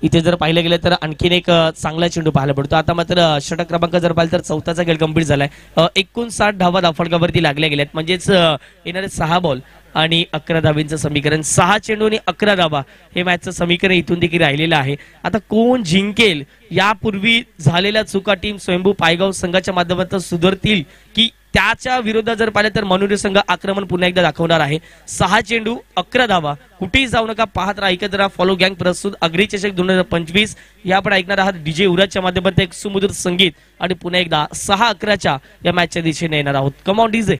इथे जर पाहिलं गेलं तर आणखीन एक चांगला चेंडू पाहायला पडतो. आता मात्र षटक क्रमांक जर पाहिलं तर 4था खेळ कंप्लीट झालाय. 59 धावा धावफटकावरती लागल्या गेल्यात, म्हणजेच येणारे 6 बॉल आणि 11 धावांचं समीकरण. 6 चेंडू आणि 11 धावा हे मॅचचं समीकरण इथून देखील राहिलेलं आहे. आता कोण जिंकेल, यापूर्वी झालेल्या चुका टीम स्वयंभू पायगाव संघाच्या माध्यमातून सुधारतील की त्याच्या विरोधात जर पाहिलं तर मनोरी संघ आक्रमण पुन्हा एकदा दाखवणार आहे. 6 चेंडू 11 धावा, कुठेही जाऊ नका, पाहत राहा, ऐकत राहा. फॉलो गँग प्रस्तुत आगरी चषक 2025 या आपण ऐकणार आहात डीजे युवराजच्या माध्यमातून एक सुमधुर संगीत आणि पुन्हा एकदा 6-11च्या या मॅचच्या दिशेने येणार आहोत. Come on DJ.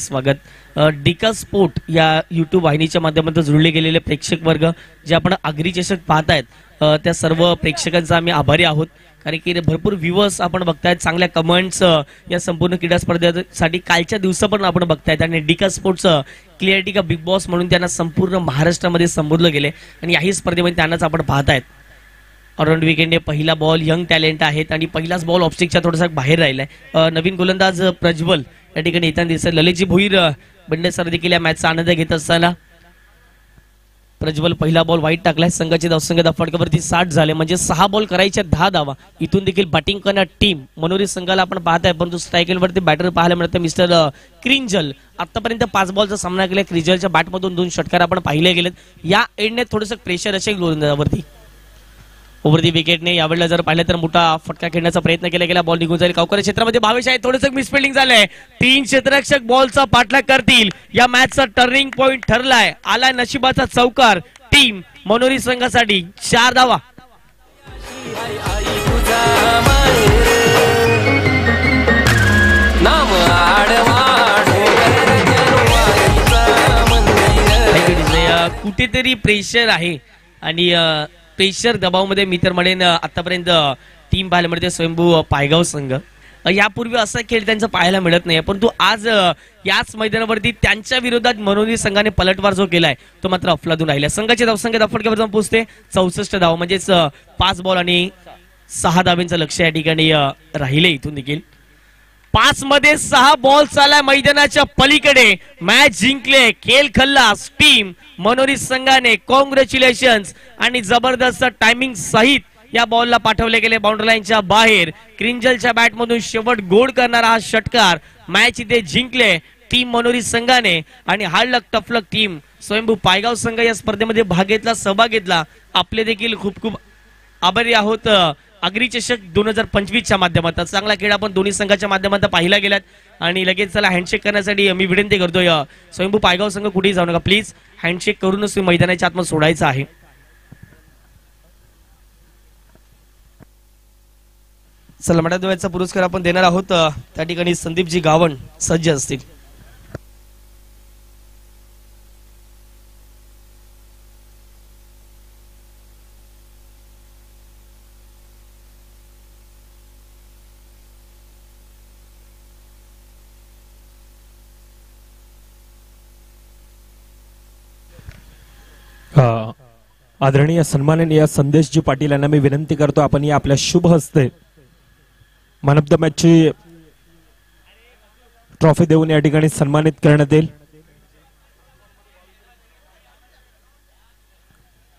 स्वागत. डिका स्पोर्ट या युट्यूब वाहिनीच्या माध्यमातून जुळले गेलेले प्रेक्षक वर्ग जे आपण आगरी चषक पाहतायत त्या सर्व प्रेक्षकांचा आम्ही आभारी आहोत. कारण की भरपूर व्ह्यूअर्स आपण बघतायत, चांगल्या कमेंट्स या संपूर्ण क्रीडा स्पर्धेसाठी कालच्या दिवसापर्यंत आपण बघतायत. आणि डिका स्पोर्ट्स क्लिअरिटी का बिग बॉस म्हणून त्यांना संपूर्ण महाराष्ट्रामध्ये संबोधलं गेले आणि याही स्पर्धेमध्ये त्यांनाच आपण पाहतायत. अराउंड विकेंडे पहिला बॉल यंग टॅलेंट आहेत आणि पहिलाच बॉल ऑब्स्टिकच्या थोडासा बाहेर राहिलाय. नवीन गोलंदाज प्रज्वल या ठिकाणी येताना दिसत. ललितजी भोईर बंडे सर देखील या मॅचचा आनंद घेत असताना प्रज्वल पहिला बॉल वाईट टाकलाय. संघाचे धावसंख्या फटकावरती 60 झाले, म्हणजे 6 बॉल करायच्या 10 धावा. इथून देखील बॅटिंग करणार टीम मनोरी संघाला आपण पाहताय, परंतु स्ट्राईकवरती बॅटर पाहायला मिळतं मिस्टर क्रिंजल. आतापर्यंत 5 बॉलचा सामना केला. क्रिंजलच्या बॅटमधून 2 षटकार आपण पाहिले गेलेत. या एंडने थोडंसं प्रेशर असेल गोलंदाजावरती. ओव्हर दी विकेटने यावेळेला जर पाहिलं तर मोठा फटका खेळण्याचा प्रयत्न केला गेला. बॉल निघून जाईल. गावकरी क्षेत्रामध्ये भावेश आहे, थोडंसं मिसफिल्डिंग झालंय. 3 क्षेत्ररक्षक बॉलचा पाठलाग करतील. या मॅचचा टर्निंग पॉइंट ठरलाय. आलाय नशिबाचा चौकार टीम मनोरी संघासाठी. 4 धावा. कुठेतरी प्रेशर आहे आणि प्रेशर दबावमध्ये मी तर म्हणेन आतापर्यंत टीम पाहायला मिळते स्वयंभू पायगाव संघ. यापूर्वी असा खेळ त्यांचा पाहायला मिळत नाही, परंतु आज याच मैदानावरती त्यांच्या विरोधात मनोरी संघाने पलटवार जो केलाय तो मात्र अफलातून राहिला. संघाची धावसंख्या फटक्यावर जाऊन पोहोचते 64 धाव, म्हणजेच 5 बॉल आणि 6 धावांचं लक्ष या ठिकाणी राहिले. इथून देखील 5 मध्ये 6 बॉल चालाय मैदानाच्या पलीकडे. मॅच जिंकले खेळ खल्लास टीम मनोरी संघाने. कॉंग्रॅच्युलेशन्स. आणि जबरदस्त टायमिंग सहित या बॉलला पाठवले गेले बाउंड्री लाईनच्या बाहेर. क्रिंजलच्या बॅटमधून शेवट गोड करणारा हा षटकार. मॅच इथे जिंकले टीम मनोरी संघाने. आणि हार्ड लक टफ लक टीम स्वयंभू पायगाव संघ या स्पर्धेमध्ये भाग घेतला, सहभाग घेतला. आपले देखील खूप खूप आभारी आहोत. आगरी चषक 2025च्या माध्यमातून चांगला खेळ आपण दोन्ही संघाच्या माध्यमातून पाहिला गेलात. आणि लगेच चला हँडशेक करण्यासाठी मी विनंती करतोय स्वयंभू पायगाव संघ कुठेही जाऊ नका प्लीज. हँडशेक करूनच मैदानाच्या आतमध्ये सोडायचं आहे. चला मॅडम पुरस्कार आपण देणार आहोत. त्या ठिकाणी संदीपजी गावण सज्ज असतील. आदरणीय सन्माननीय संदेशजी पाटील यांना मी विनंती करतो आपण या आपल्या शुभ हस्ते मॅन ऑफ द मॅचची ट्रॉफी देऊन या ठिकाणी सन्मानित करण्यात येईल.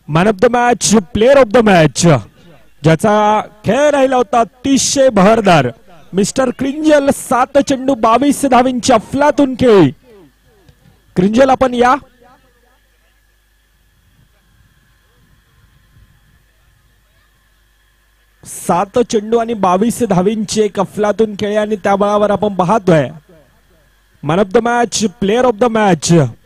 Man of the match, player of the match, ज्याचा खेळ राहिला होता अतिशय बहरदार, मिस्टर क्रिंजल. 7 चेंडू 22 धावींची अफलातून खेळी. क्रिंजल आपण या. 7 चेंडू आणि 22 धावींची एक अफलातून खेळी आणि त्या बळावर आपण पाहतोय man of the match, player of the match